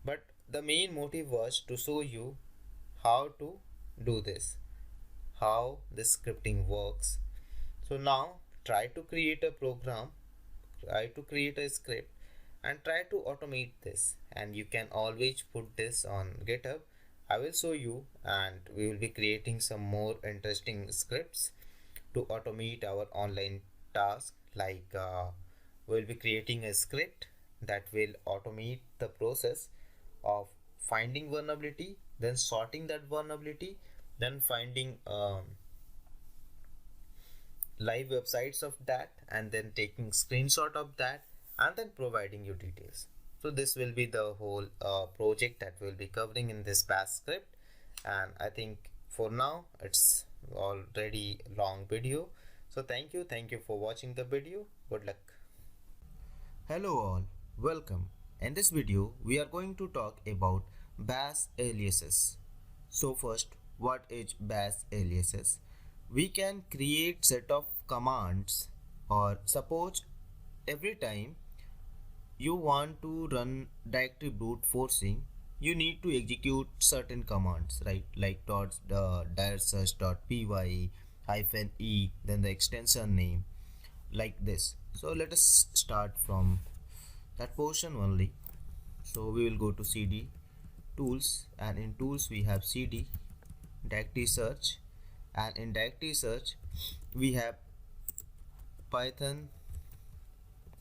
But the main motive was to show you how to do this, how the scripting works. So now try to create a program, try to create a script and try to automate this, and you can always put this on GitHub. I will show you and we will be creating some more interesting scripts to automate our online task. Like we'll be creating a script that will automate the process of finding vulnerability, then sorting that vulnerability, then finding live websites of that and then taking screenshot of that and then providing you details. So this will be the whole project that we'll be covering in this bash script, and I think for now it's already long video. So thank you for watching the video. Good luck. Hello all, welcome. In this video we are going to talk about bash aliases. So first, what is bash aliases? We can create set of commands, or suppose every time you want to run directory brute forcing, you need to execute certain commands, right? Like dir search.py hyphen e, then the extension name, like this. So let us start from that portion only. So we will go to cd tools, and in tools we have cd directory search, and in directory search we have python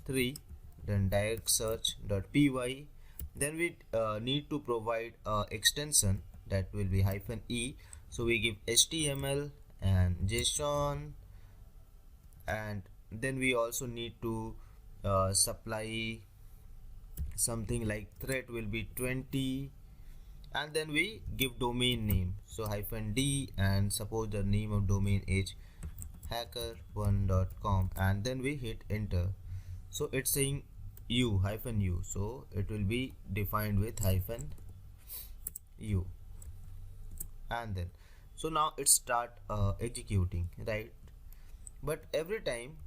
3, then direct search.py. Then we need to provide extension that will be hyphen e. So we give html and json, and then we also need to supply something like thread will be 20, and then we give domain name, so hyphen d, and suppose the name of domain is hacker1.com, and then we hit enter. So it's saying u hyphen u, so it will be defined with hyphen u, and then so now it start executing, right? But every time,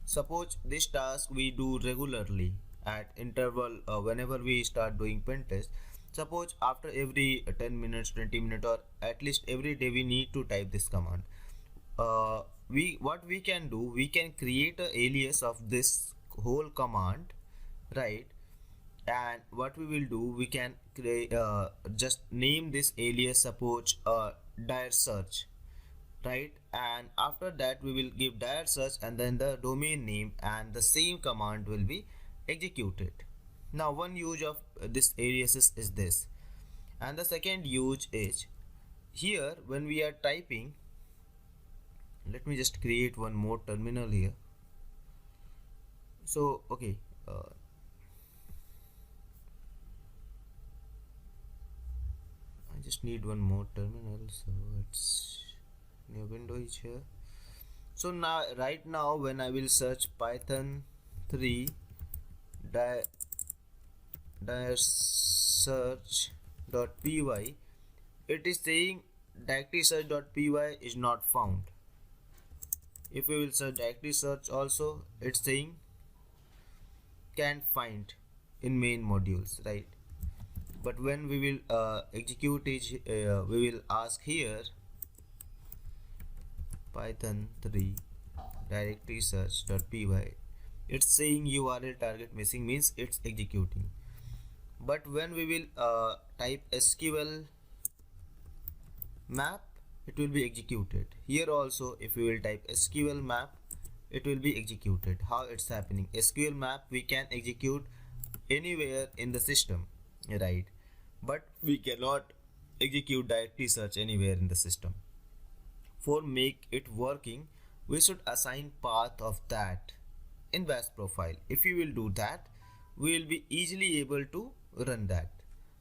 suppose this task we do regularly at interval, whenever we start doing pen test, suppose after every 10 minutes, 20 minutes, or at least every day we need to type this command. What we can do, we can create a alias of this whole command, right? And what we will do, we can create just name this alias, suppose dir search, right? And after that we will give dir search and then the domain name, and the same command will be executed. Now one use of this aliases is this, and the second use is here when we are typing. Let me just create one more terminal here. So okay, I just need one more terminal, so it's new window is here. So now right now when I will search python 3 dir search.py, it is saying directory search.py is not found. If we will search directory search also, it's saying can't find in main modules, right? But when we will execute it, we will ask here python 3 directory search.py, it's saying URL target missing, means it's executing. But when we will type SQL map, it will be executed. Here also if we will type SQL map, it will be executed. How it's happening? SQL map we can execute anywhere in the system, right? But we cannot execute directory search anywhere in the system. For make it working, we should assign path of that in bash profile. If we will do that, we will be easily able to run that.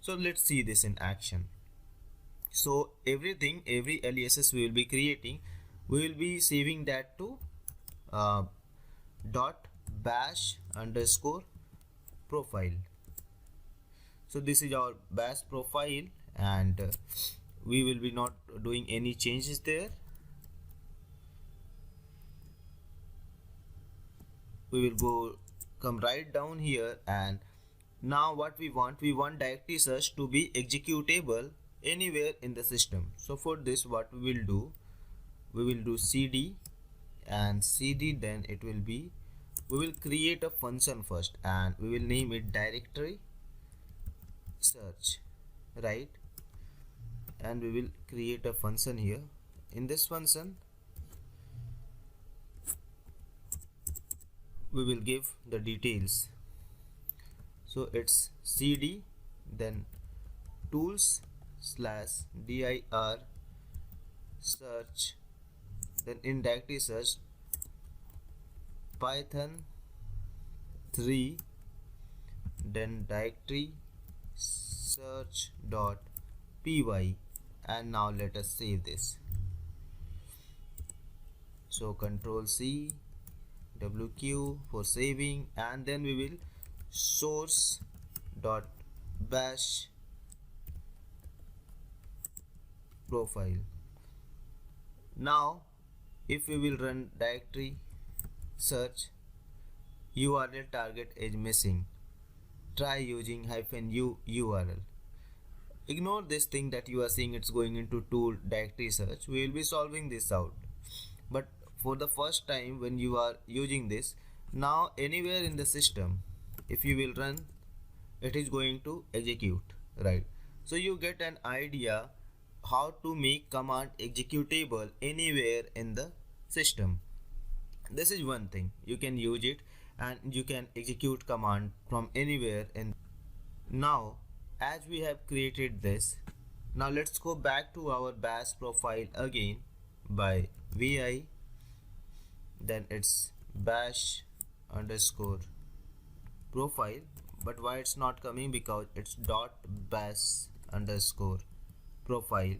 So let's see this in action. So everything, every aliases we will be creating, we will be saving that to dot bash underscore profile. So this is our bash profile, and we will be not doing any changes there. We will come right down here, and now what we want directory search to be executable anywhere in the system. So for this, what we will do cd and cd, then it will be, we will create a function first and we will name it directory search, right? And we will create a function here. In this function we will give the details. So it's cd, then tools slash dir search, then in directory search python 3, then directory search.py, and now let us save this. So control C, WQ for saving, and then we will source.bash profile. Now if we will run directory search, URL target is missing, try using -u URL. Ignore this thing that you are seeing it's going into tool directory search. We will be solving this out, but for the first time when you are using this, now anywhere in the system if you will run, it is going to execute, right? So you get an idea how to make command executable anywhere in the system. This is one thing, you can use it and you can execute command from anywhere. And now as we have created this, now let's go back to our bash profile again by vi, then it's bash underscore profile. But why it's not coming? Because it's dot bash underscore profile,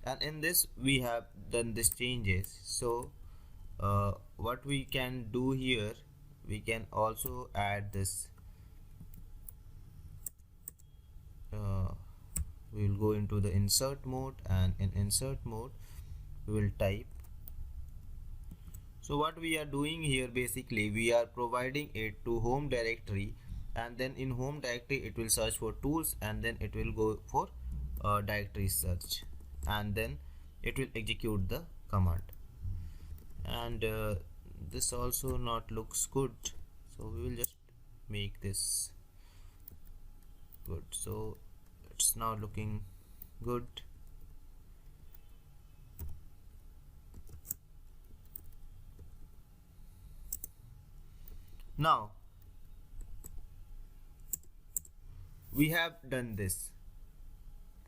and in this we have done these changes. So what we can do here, we can also add this, we will go into the insert mode, and in insert mode we will type. So what we are doing here, basically we are providing it to home directory, and then in home directory it will search for tools, and then it will go for directory search, and then it will execute the command. And this also not looks good, so we will just make this good. So it's now looking good. Now we have done this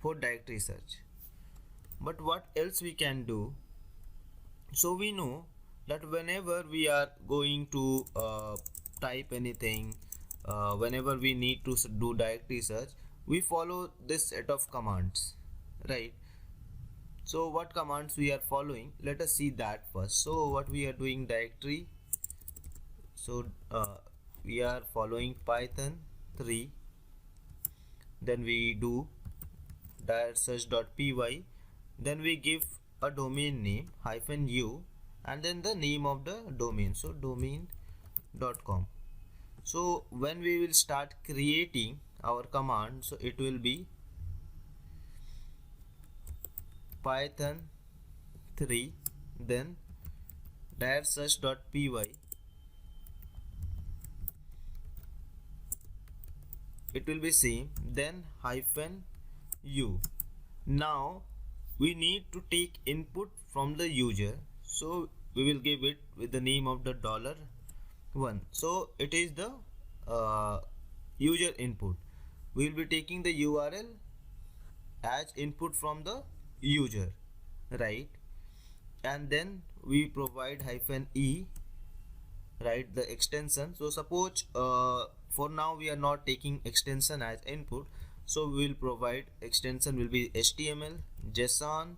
for directory search, but what else we can do? So we know that whenever we are going to type anything, whenever we need to do directory search, we follow this set of commands, right? So what commands we are following, let us see that first. So what we are doing, directory. So we are following python 3, then we do search.py, then we give a domain name -u and then the name of the domain, so domain.com. So when we will start creating our command, so it will be python 3, then search.py, it will be same, then -u. Now we need to take input from the user, so we will give it with the name of the $1. So it is the user input. We will be taking the URL as input from the user, right? And then we provide -e, right, the extension. So suppose for now we are not taking extension as input, so we will provide extension will be HTML, JSON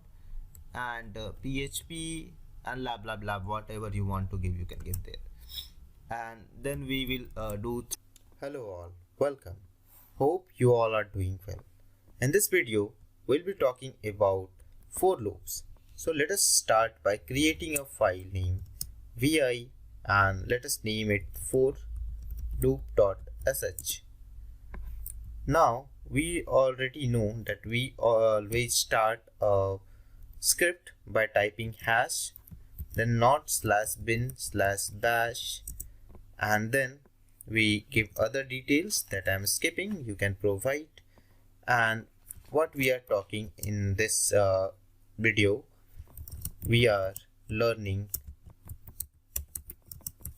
and PHP and blah blah blah, whatever you want to give you can give there. And then we will do. Hello all, welcome. Hope you all are doing well. In this video we'll be talking about for loops. So let us start by creating a file name vi and let us name it for loop.sh. Now we already know that we always start a script by typing hash, then not/bin/bash, and then we give other details that I'm skipping, you can provide. And what we are talking in this video, we are learning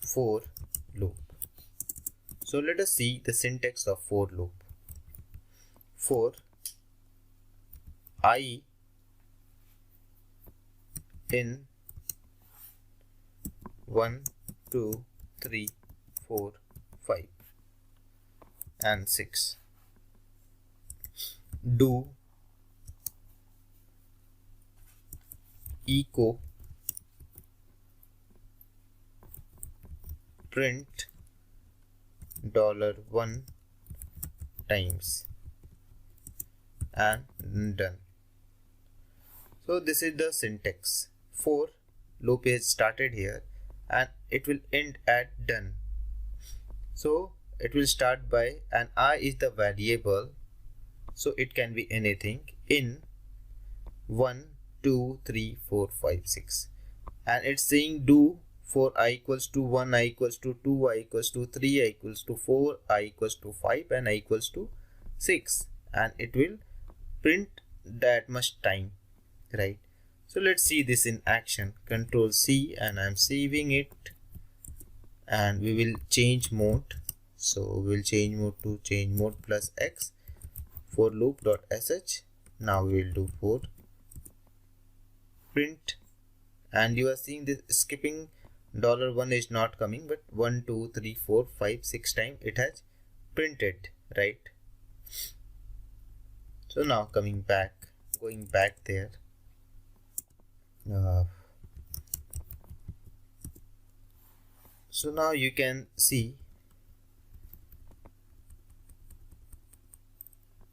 for loop. So let us see the syntax of for loop. For I in 1, 2, 3, 4, 5 and 6, do echo print $1 times and done. So this is the syntax. For loop is started here and it will end at done. So it will start by, and I is the variable, so it can be anything, in 1, 2, 3, 4, 5, 6, and it's saying do for I equals to 1, I equals to 2, I equals to 3, I equals to 4, I equals to 5 and I equals to 6, and it will print that much time, right? So let's see this in action. Control C, and I'm saving it, and we will change mode. So we'll change mode to change mode plus X for loop.sh. Now we will do for print, and you are seeing this skipping $1 is not coming, but 1, 2, 3, 4, 5, 6 times it has printed, right? So now going back there, so now you can see,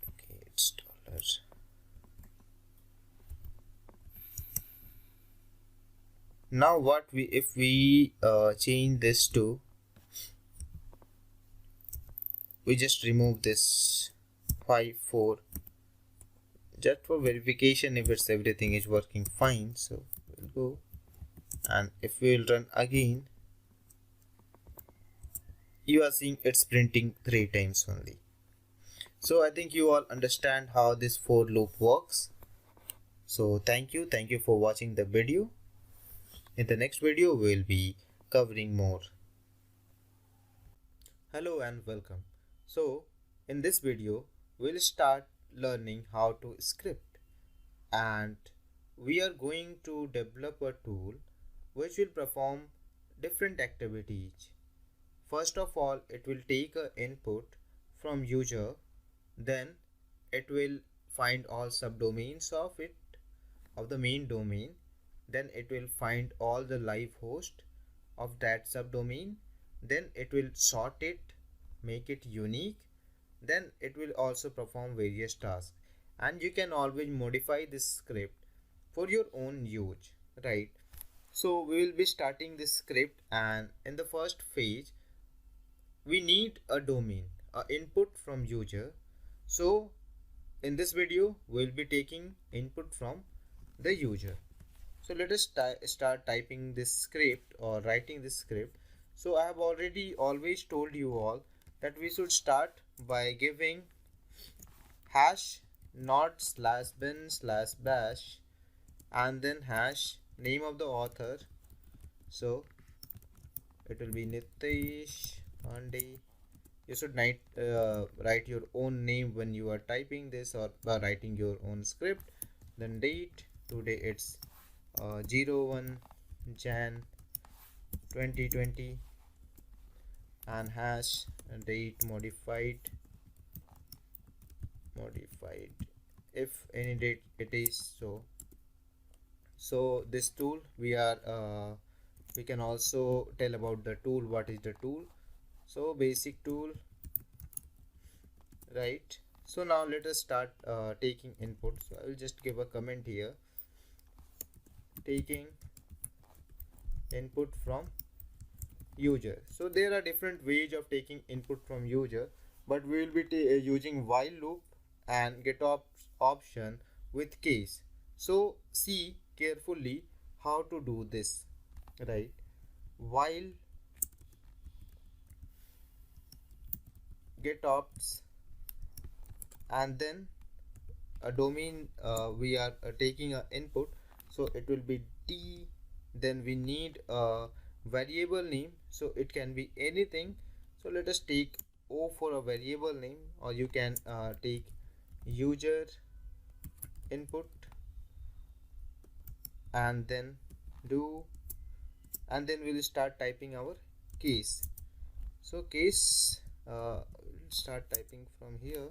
okay, it's dollars. Now what we, if we change this to, we just remove this 5, 4 just for verification if it's everything is working fine. So we'll go, and if we'll run again, you are seeing it's printing 3 times only. So I think you all understand how this for loop works. So thank you for watching the video. In the next video we'll be covering more. Hello and welcome. So in this video we'll start learning how to script, and we are going to develop a tool which will perform different activities. First of all, it will take an input from user, then it will find all subdomains of it, of the main domain, then it will find all the live host of that subdomain, then it will sort it, make it unique, then it will also perform various tasks. And you can always modify this script for your own use, right? So we will be starting this script, and in the first phase we need a domain, a input from user. So in this video we'll be taking input from the user. So let us start typing this script or writing this script. So I have already always told you all that we should start by giving hash not slash bin slash bash and then hash name of the author. So it will be Nitish Pandey. You should write your own name when you are typing this or writing your own script. Then date, today it's 01 Jan 2020, and hash date modified if any date it is. So this tool we can also tell about the tool. What is the tool? So basic tool, right? So now let us start taking input. So I will just give a comment here, taking input from user. So there are different ways of taking input from user, but we will be using while loop and get option with case. So see carefully how to do this, right? While get ops, and then a domain we are taking a input, so it will be d. Then we need a variable name, so it can be anything. So let us take o for a variable name, or you can take user input and then do, and then we'll start typing our case. So case start typing from here,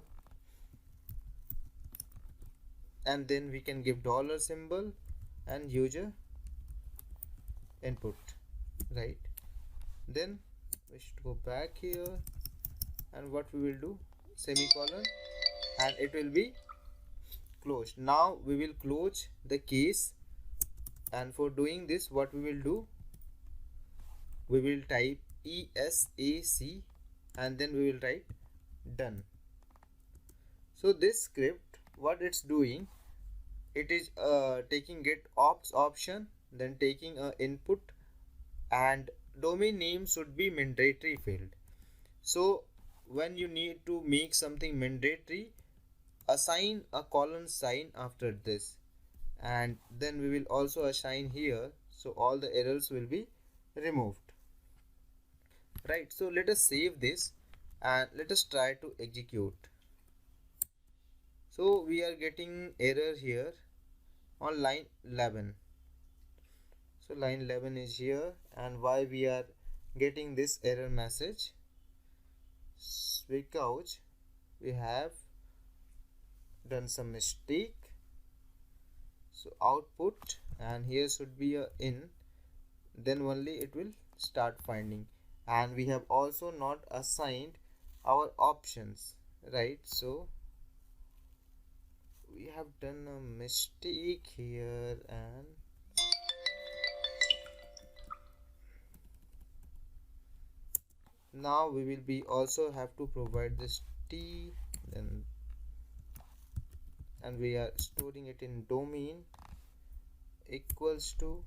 and then we can give dollar symbol and user input, right? Then we should go back here, and what we will do, semicolon, and it will be closed. Now we will close the case, and for doing this what we will do, we will type ESAC and then we will write done. So this script, what it's doing, it is taking get ops option, then taking a input, and domain name should be mandatory field. So when you need to make something mandatory, assign a colon sign after this, and then we will also assign here, so all the errors will be removed, right? So let us save this and let us try to execute. So we are getting error here on line 11. So line 11 is here, and why we are getting this error message? Because we have done some mistake. So output, and here should be a in, then only it will start finding, and we have also not assigned our options, right? So we have done a mistake here, and now we will be also have to provide this t, then, and we are storing it in domain equals to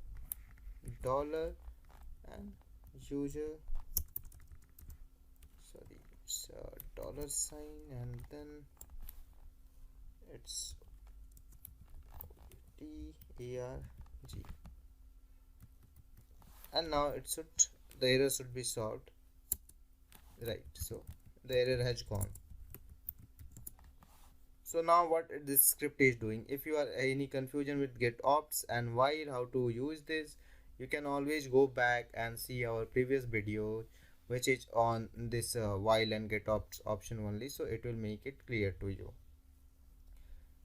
dollar and user, sorry, it's a dollar sign, and then it's TARG, and now it should, the error should be solved, right? So the error has gone. So now what this script is doing, if you are any confusion with get ops and while how to use this, you can always go back and see our previous video which is on this while and get ops option only, so it will make it clear to you.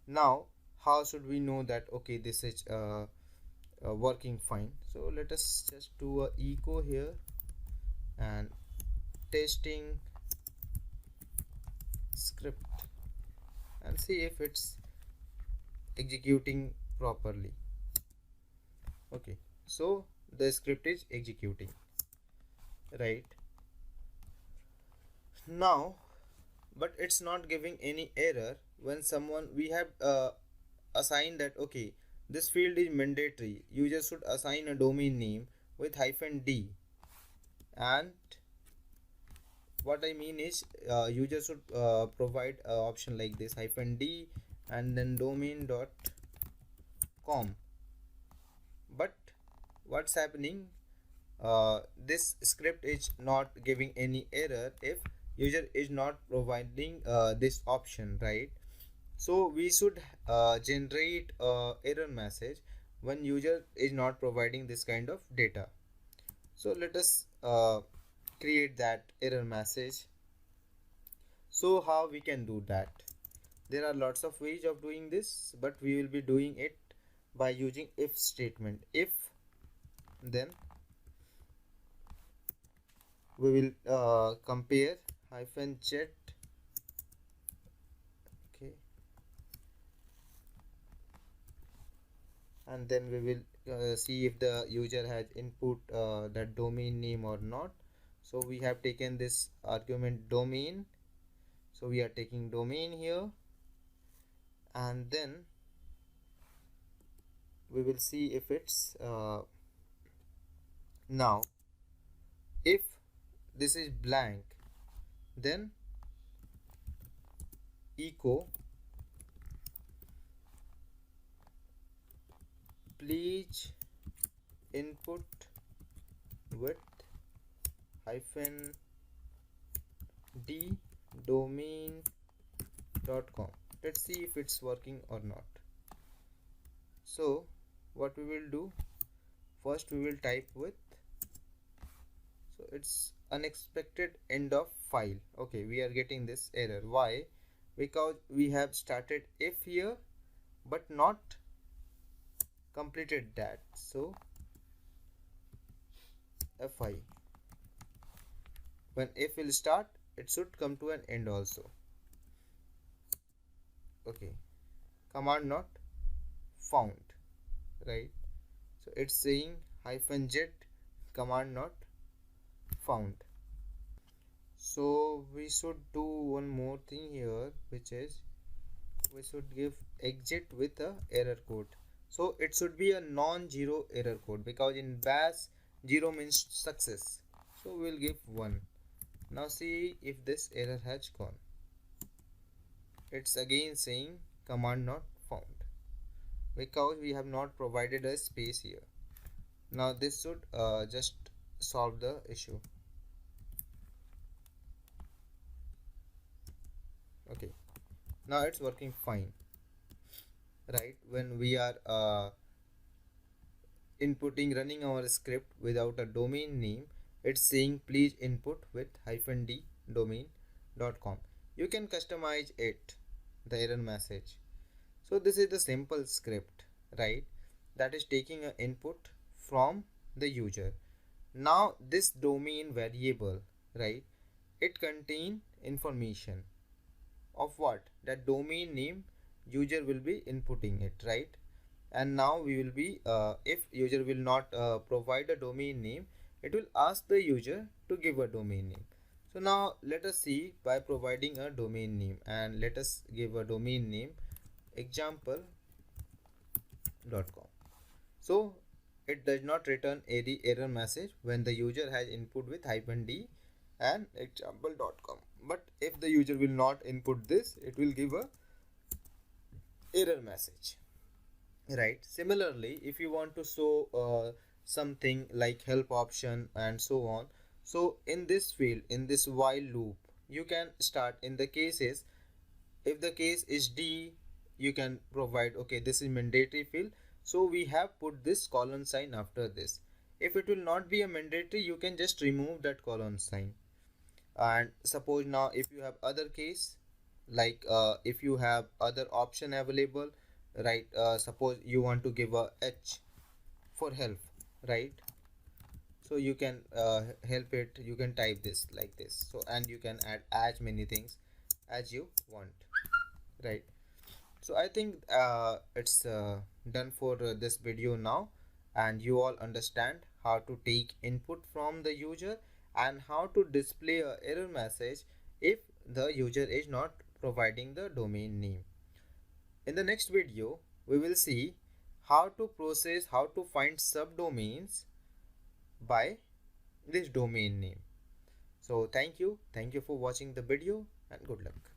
Now how should we know that okay, this is working fine? So let us just do a echo here and testing script and see if it's executing properly. Okay, so the script is executing right now, but it's not giving any error when someone we have assigned that okay, this field is mandatory, user should assign a domain name with -d. And what I mean is user should provide an option like this -d and then domain.com. But what's happening, this script is not giving any error if user is not providing this option, right? So we should generate a error message when user is not providing this kind of data. So let us create that error message. So how we can do that? There are lots of ways of doing this, but we will be doing it by using if statement. If, then we will compare -jet. Okay, and then we will see if the user has input that domain name or not. So we have taken this argument domain, so we are taking domain here, and then we will see if it's now if this is blank, then echo please input with -d domain.com. Let's see if it's working or not. So what we will do, first we will type with, so it's unexpected end of file. Okay, we are getting this error. Why? Because we have started if here but not completed that. So fi, when if will start, it should come to an end also. Okay, command not found, right? So it's saying -jet command not found. So we should do one more thing here, which is we should give exit with a error code. So it should be a non-zero error code, because in bash 0 means success. So we'll give 1. Now see if this error has gone. It's again saying command not found, because we have not provided a space here. Now this should just solve the issue. Okay, now it's working fine, right? When we are running our script without a domain name, it's saying please input with -d domain.com. You can customize it, the error message. So this is the simple script, right? That is taking an input from the user. Now this domain variable, right? It contain information of what? That domain name user will be inputting it, right? And now we will be if user will not provide a domain name, it will ask the user to give a domain name. So now let us see by providing a domain name, and let us give a domain name example.com. So it does not return any error message when the user has input with -d and example.com. But if the user will not input this, it will give a error message, right? Similarly, if you want to show something like help option and so on, so in this field, in this while loop, you can start in the cases. If the case is D, you can provide okay, this is mandatory field, so we have put this colon sign after this. If it will not be a mandatory, you can just remove that colon sign. And suppose now if you have other case, like if you have other option available, right? Suppose you want to give a H for help, right? So you can help it, you can type this like this, so and you can add as many things as you want, right? So I think it's done for this video now, and you all understand how to take input from the user and how to display a error message if the user is not providing the domain name. In the next video we will see how to process, how to find subdomains by this domain name. So thank you for watching the video, and good luck.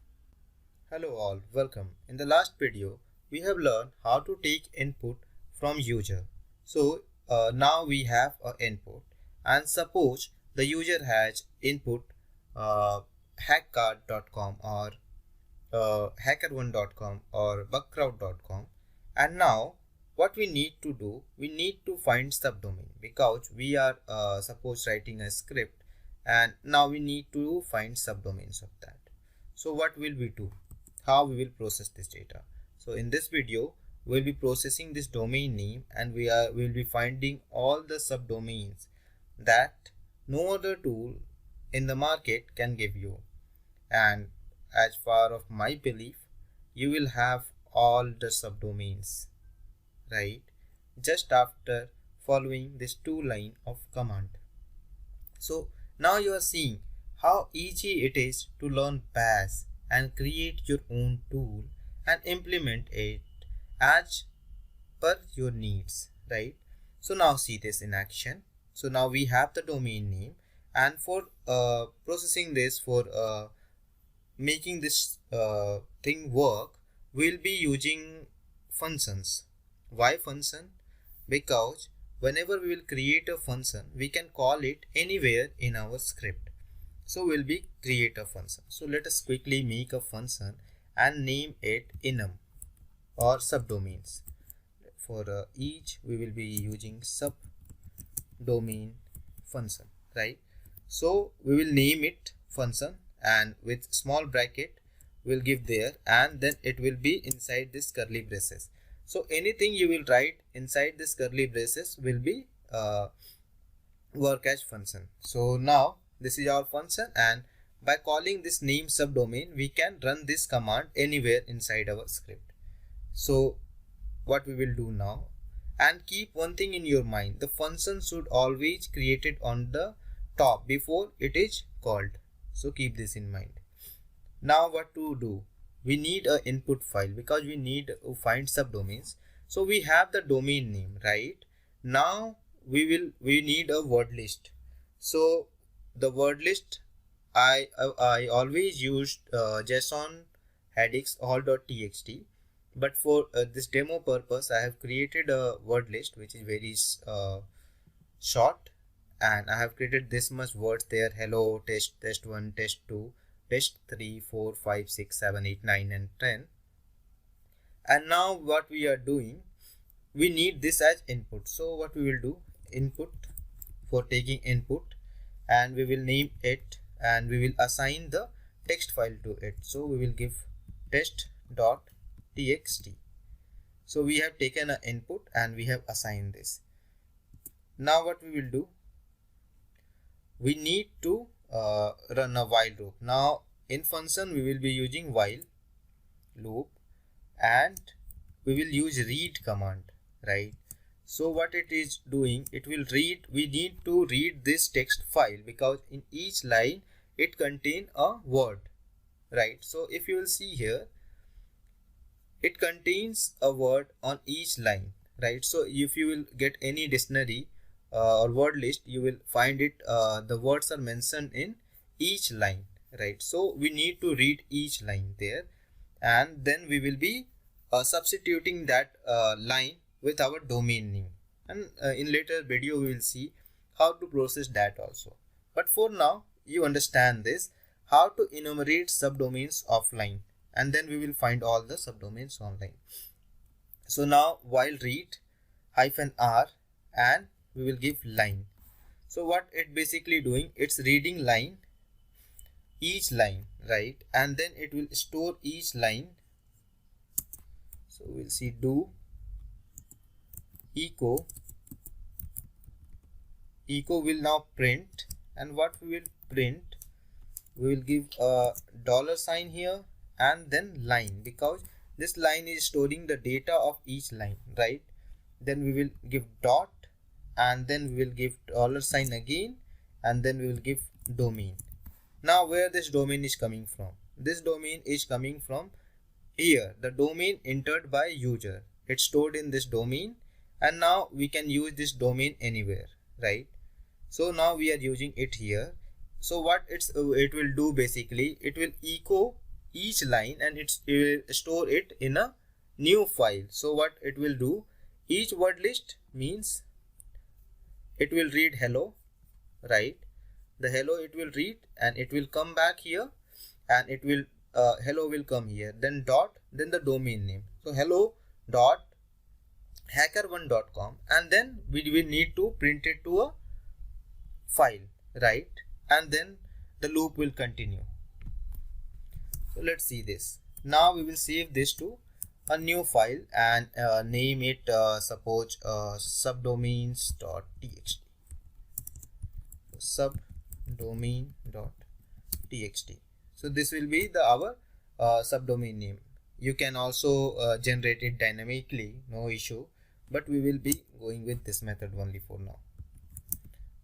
Hello all, welcome. In the last video, we have learned how to take input from user. So now we have an input, and suppose the user has input hackcard.com or hackerone.com or bugcrowd.com, and now what we need to do, we need to find subdomain because we are suppose writing a script, and now we need to find subdomains of that. So what will we do, how we will process this data? So in this video we'll be processing this domain name, and we'll be finding all the subdomains that no other tool in the market can give you. And as far of my belief, you will have all the subdomains, right, just after following this 2 line of command. So now you are seeing how easy it is to learn Bash and create your own tool and implement it as per your needs, right? So now see this in action. So now we have the domain name, and for processing this, for making this thing work, we'll be using functions. Why function? Because whenever we will create a function, we can call it anywhere in our script. So we'll be create a function. So let us quickly make a function and name it enum or subdomains. For each we will be using subdomain function, right? So we will name it function, and with small bracket we'll give there, and then it will be inside this curly braces. So anything you will write inside this curly braces will be work as function. So now this is our function, and by calling this name subdomain we can run this command anywhere inside our script. So what we will do now, and keep one thing in your mind, the function should always created on the top before it is called. So keep this in mind. Now what to do, we need a input file because we need to find subdomains. So we have the domain name, right? Now we need a word list. So the word list, I always used JSON headings all.txt, but for this demo purpose I have created a word list which is very short, and I have created this much words there: hello, test, test 1, test 2, test 3, 4, 5, 6, 7, 8, 9 and 10. And now what we are doing, we need this as input. So what we will do, input, for taking input, and we will name it, and we will assign the text file to it. So we will give test.txt. So we have taken an input and we have assigned this. Now what we will do, we need to run a while loop. Now in function we will be using while loop, and we will use read command, right? So what it is doing, it will read, we need to read this text file because in each line it contain a word, right? So if you will see here, it contains a word on each line, right? So if you will get any dictionary or word list, you will find it the words are mentioned in each line, right? So we need to read each line there, and then we will be substituting that line with our domain name, and in later video we will see how to process that also. But for now you understand this, how to enumerate subdomains offline, and then we will find all the subdomains online. So now while read -r, and we will give line. So what it basically doing, it's reading line, each line, right? And then it will store each line. So we'll see do echo will now print, and what we will print, we will give a dollar sign here and then line, because this line is storing the data of each line, right? Then we will give dot, and then we will give dollar sign again, and then we will give domain. Now where this domain is coming from? This domain is coming from here, the domain entered by user. It's stored in this domain, and now we can use this domain anywhere, right? So now we are using it here. So what it will do, basically it will echo each line, and it will store it in a new file. So what it will do, each word list means it will read hello, right? The hello it will read, and it will come back here, and it will hello will come here, then dot, then the domain name. So hello dot hacker1.com, and then we will need to print it to a file, right? And then the loop will continue. So let's see this. Now we will save this to a new file and name it suppose subdomains.txt. Subdomain.txt. So this will be our subdomain name. You can also generate it dynamically, no issue, but we will be going with this method only for now.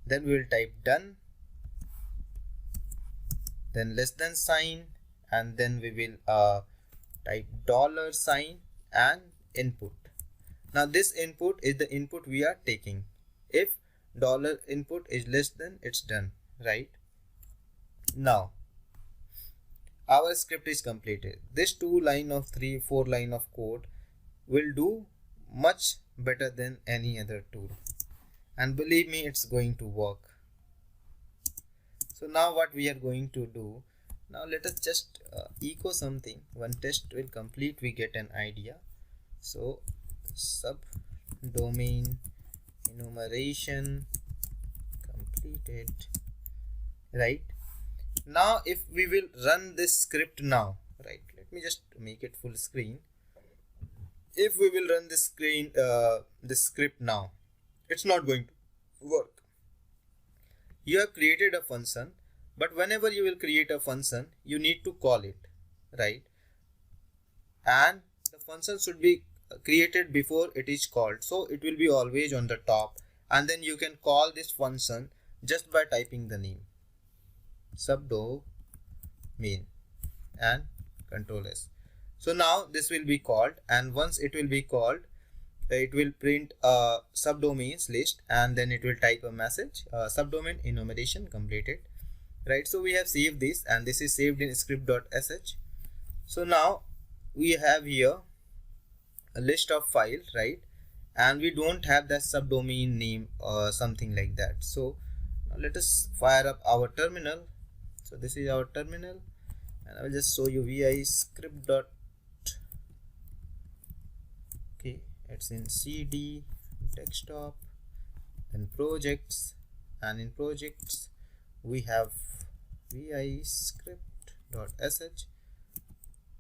Then we will type done, then less than sign, and then we will type dollar sign and input. Now this input is the input we are taking. If dollar input is less than, it's done, right? Now our script is completed. This 4 line of code will do much better than any other tool, and believe me, it's going to work. So now what we are going to do, now let us just echo something. One test will complete, we get an idea. So subdomain enumeration completed, right? Now if we will run this script now, right, let me just make it full screen. If we will run this script now, it's not going to work. You have created a function, but whenever you will create a function, you need to call it, right? And the function should be created before it is called, so it will be always on the top, and then you can call this function just by typing the name subdomain and Control S. So now this will be called, and once it will be called, it will print a subdomains list, and then it will type a message subdomain enumeration completed, right? So we have saved this, and this is saved in script.sh. So now we have here a list of files, right? And we don't have that subdomain name or something like that. So now let us fire up our terminal. So this is our terminal, and I will just show you vi script. Okay, it's in cd desktop, then projects, and in projects we have vi script.sh.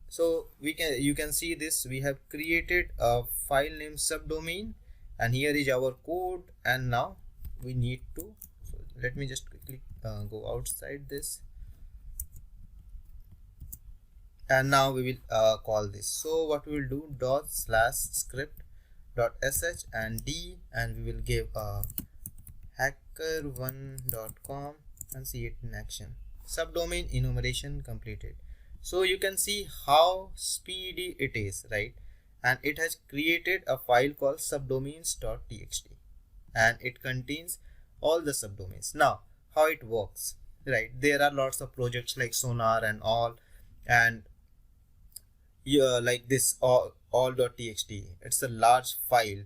So you can see this, we have created a file name subdomain, and here is our code. And now we need to, so let me just quickly go outside this, and now we will call this. So what we will do, ./script.sh and d, and we will give hacker1.com and see it in action. Subdomain enumeration completed. So you can see how speedy it is, right? And it has created a file called subdomains.txt, and it contains all the subdomains. Now how it works, right? There are lots of projects like Sonar and all, and like this all.txt, it's a large file,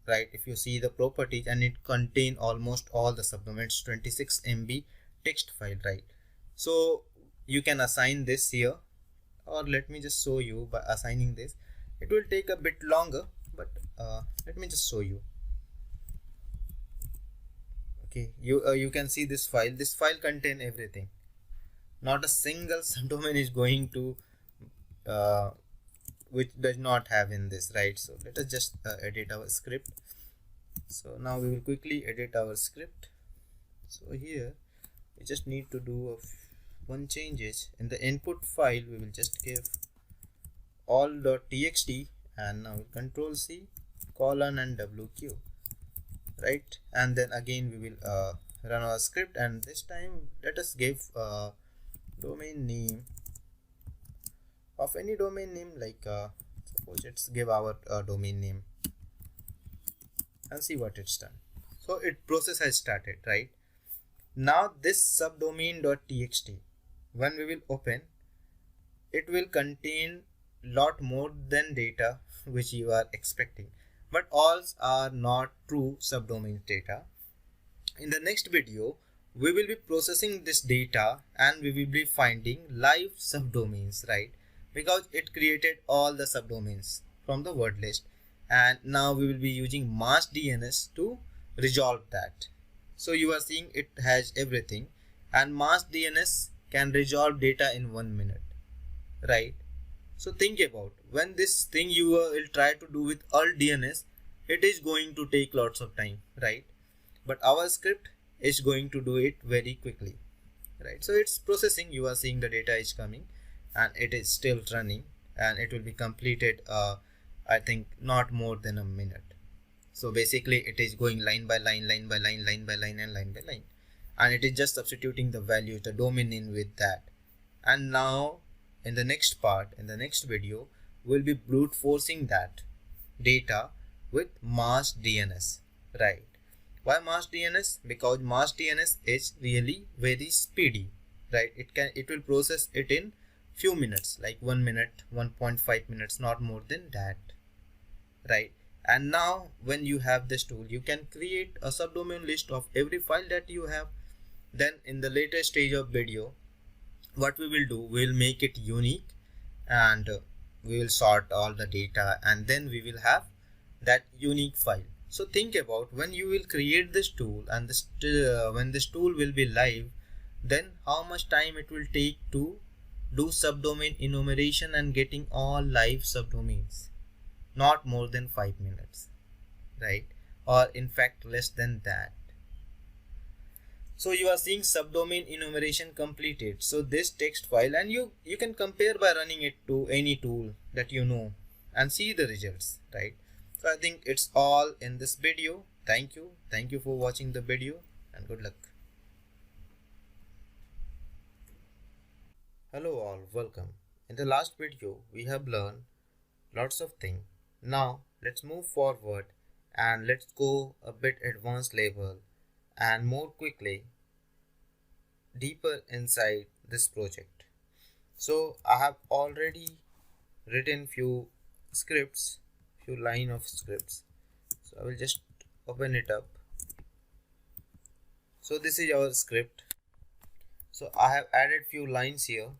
right? If you see the properties, and it contain almost all the subdomains, 26 MB text file, right? So you can assign this here, or let me just show you by assigning this. It will take a bit longer, but let me just show you. Okay, you can see this file. This file contain everything. Not a single subdomain is going to which does not have in this, right? So let us just edit our script. So now we will quickly edit our script. So here we just need to do one changes in the input file. We will just give all.txt and now control C colon and WQ, right? And then again we will run our script, and this time let us give domain name of any domain name, like suppose let's give our domain name and see what it's done. So it process has started, right? Now this subdomain.txt, when we will open, it will contain lot more than data which you are expecting, but all are not true subdomain data. In the next video we will be processing this data and we will be finding live subdomains, right? Because it created all the subdomains from the word list, and now we will be using MassDNS to resolve that. So you are seeing it has everything, and MassDNS can resolve data in 1 minute, right? So think about when this thing you will try to do with all DNS, it is going to take lots of time, right? But our script is going to do it very quickly, right? So it's processing. You are seeing the data is coming and it is still running, and it will be completed I think not more than a minute. So basically it is going line by line, line by line, line by line, and line by line, and it is just substituting the values, the domain name with that. And now in the next part, in the next video, we'll be brute forcing that data with MassDNS, right? Why MassDNS? Because MassDNS is really very speedy, right? It will process it in few minutes, like 1 minute, 1.5 minutes, not more than that, right? And now when you have this tool, you can create a subdomain list of every file that you have. Then in the later stage of video, what we will do, we will make it unique, and we will sort all the data, and then we will have that unique file. So think about when you will create this tool, and when this tool will be live, then how much time it will take to do subdomain enumeration and getting all live subdomains. Not more than 5 minutes, right? Or in fact less than that. So you are seeing subdomain enumeration completed. So this text file, and you can compare by running it to any tool that you know and see the results, right? So I think it's all in this video. Thank you for watching the video, and good luck. Hello all, welcome. In the last video we have learned lots of things. Now let's move forward and let's go a bit advanced level and more quickly deeper inside this project. So I have already written few scripts, few line of scripts. So I will just open it up. So this is our script. So I have added few lines here.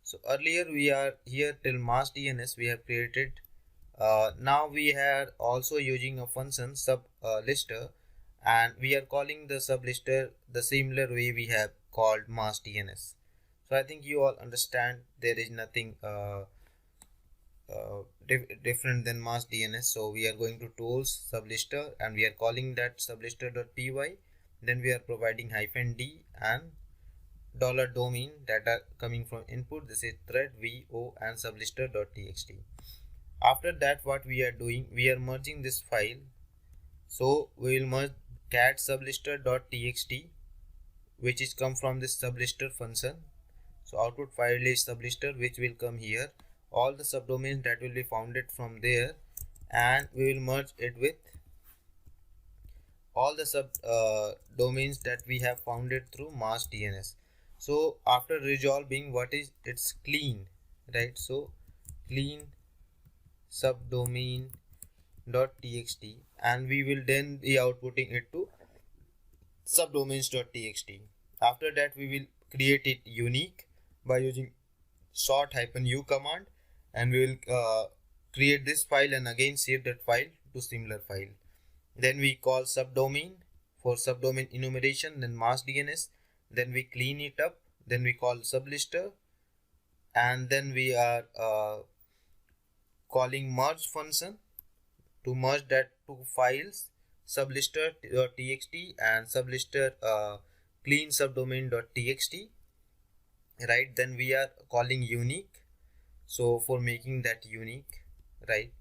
So earlier we are here till MassDNS we have created. Now we are also using a function sublister, and we are calling the sublister the similar way we have called MassDNS. So I think you all understand there is nothing different than MassDNS. So we are going to tools sublister, and we are calling that sublister.py. Then we are providing -d and $domain that are coming from input. This is thread vo and sublister.txt. After that, what we are doing, we are merging this file. So we will merge cat sublister.txt, which is come from this sublister function. So output file is sublister, which will come here. All the subdomains that will be founded from there, and we will merge it with all the domains that we have founded through MassDNS. So after resolving, what is it's clean, right? So clean subdomain.txt, and we will then be outputting it to subdomains.txt. After that, we will create it unique by using sort-u command, and we will create this file and again save that file to similar file. Then we call subdomain for subdomain enumeration, then MassDNS, then we clean it up, then we call sublister, and then we are calling merge function to merge that two files, sublister.txt and sublister clean subdomain.txt, right? Then we are calling unique, so for making that unique, right?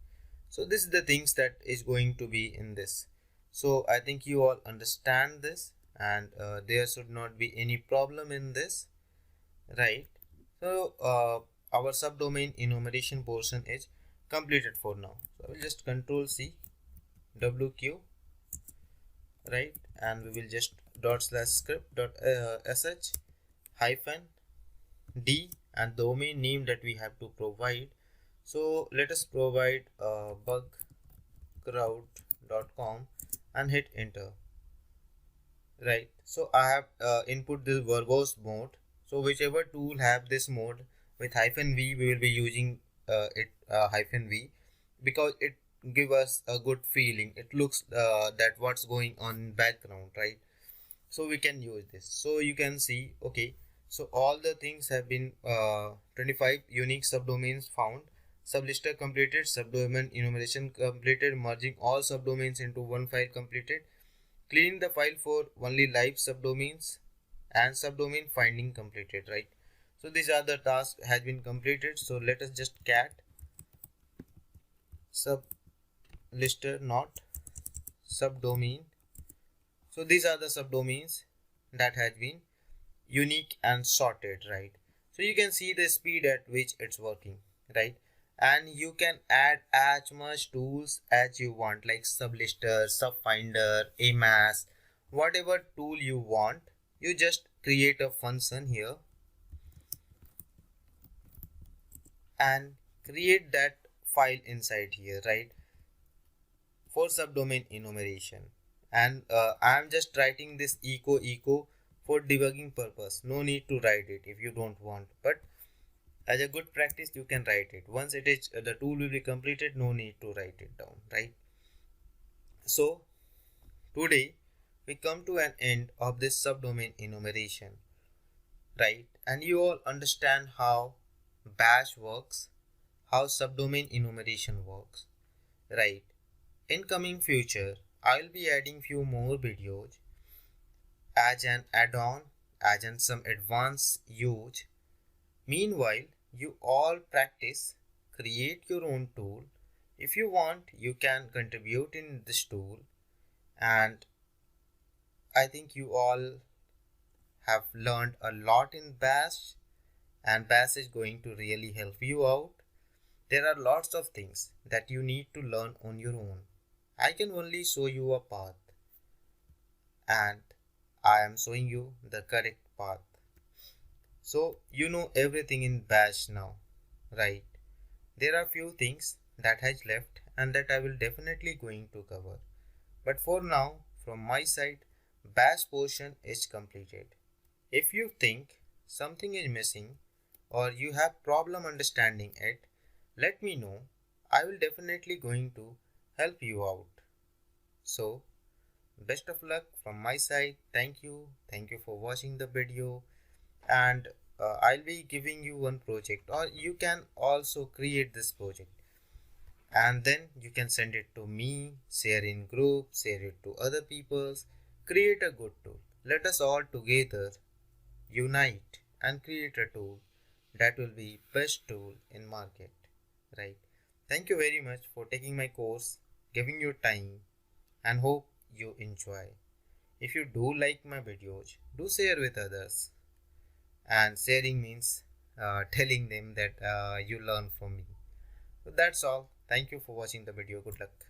So this is the things that is going to be in this. So I think you all understand this, and there should not be any problem in this, right? So our subdomain enumeration portion is completed for now. So I will just control C wq, right, and we will just dot slash script dot sh hyphen d and domain name that we have to provide. So let us provide bugcrowd.com and hit enter, right? So I have input this verbose mode. So whichever tool have this mode with hyphen v, we will be using it hyphen v, because it give us a good feeling. It looks that what's going on in background, right? So we can use this. So you can see, okay, so all the things have been 25 unique subdomains found, sublister completed, subdomain enumeration completed, merging all subdomains into one file completed, cleaning the file for only live subdomains, and subdomain finding completed, right? So these are the tasks has been completed. So let us just cat sublister not subdomain. So these are the subdomains that has been unique and sorted, right? So you can see the speed at which it's working, right? And you can add as much tools as you want, like sublister, subfinder, amass, whatever tool you want. You just create a function here and create that file inside here, right, for subdomain enumeration. And I'm just writing this echo for debugging purpose. No need to write it if you don't want, but as a good practice you can write it. Once it is the tool will be completed, no need to write it down, right? So today we come to an end of this subdomain enumeration, right? And you all understand how bash works, how subdomain enumeration works, right? In coming future I'll be adding few more videos as an add-on, as in some advanced use. Meanwhile, you all practice, create your own tool. If you want, you can contribute in this tool, and I think you all have learned a lot in Bash, and Bash is going to really help you out. There are lots of things that you need to learn on your own. I can only show you a path, and I am showing you the correct path. So you know everything in Bash now, right? There are few things that has left and that I will definitely going to cover. But for now, from my side, Bash portion is completed. If you think something is missing or you have problem understanding it, let me know. I will definitely going to help you out. So best of luck from my side. Thank you for watching the video, and I'll be giving you one project, or you can also create this project and then you can send it to me, share in group, share it to other peoples. Create a good tool. Let us all together unite and create a tool that will be best tool in market, right? Thank you very much for taking my course, giving your time, and hope you enjoy. If you do like my videos, do share with others, and sharing means telling them that you learn from me. So that's all. Thank you for watching the video. Good luck.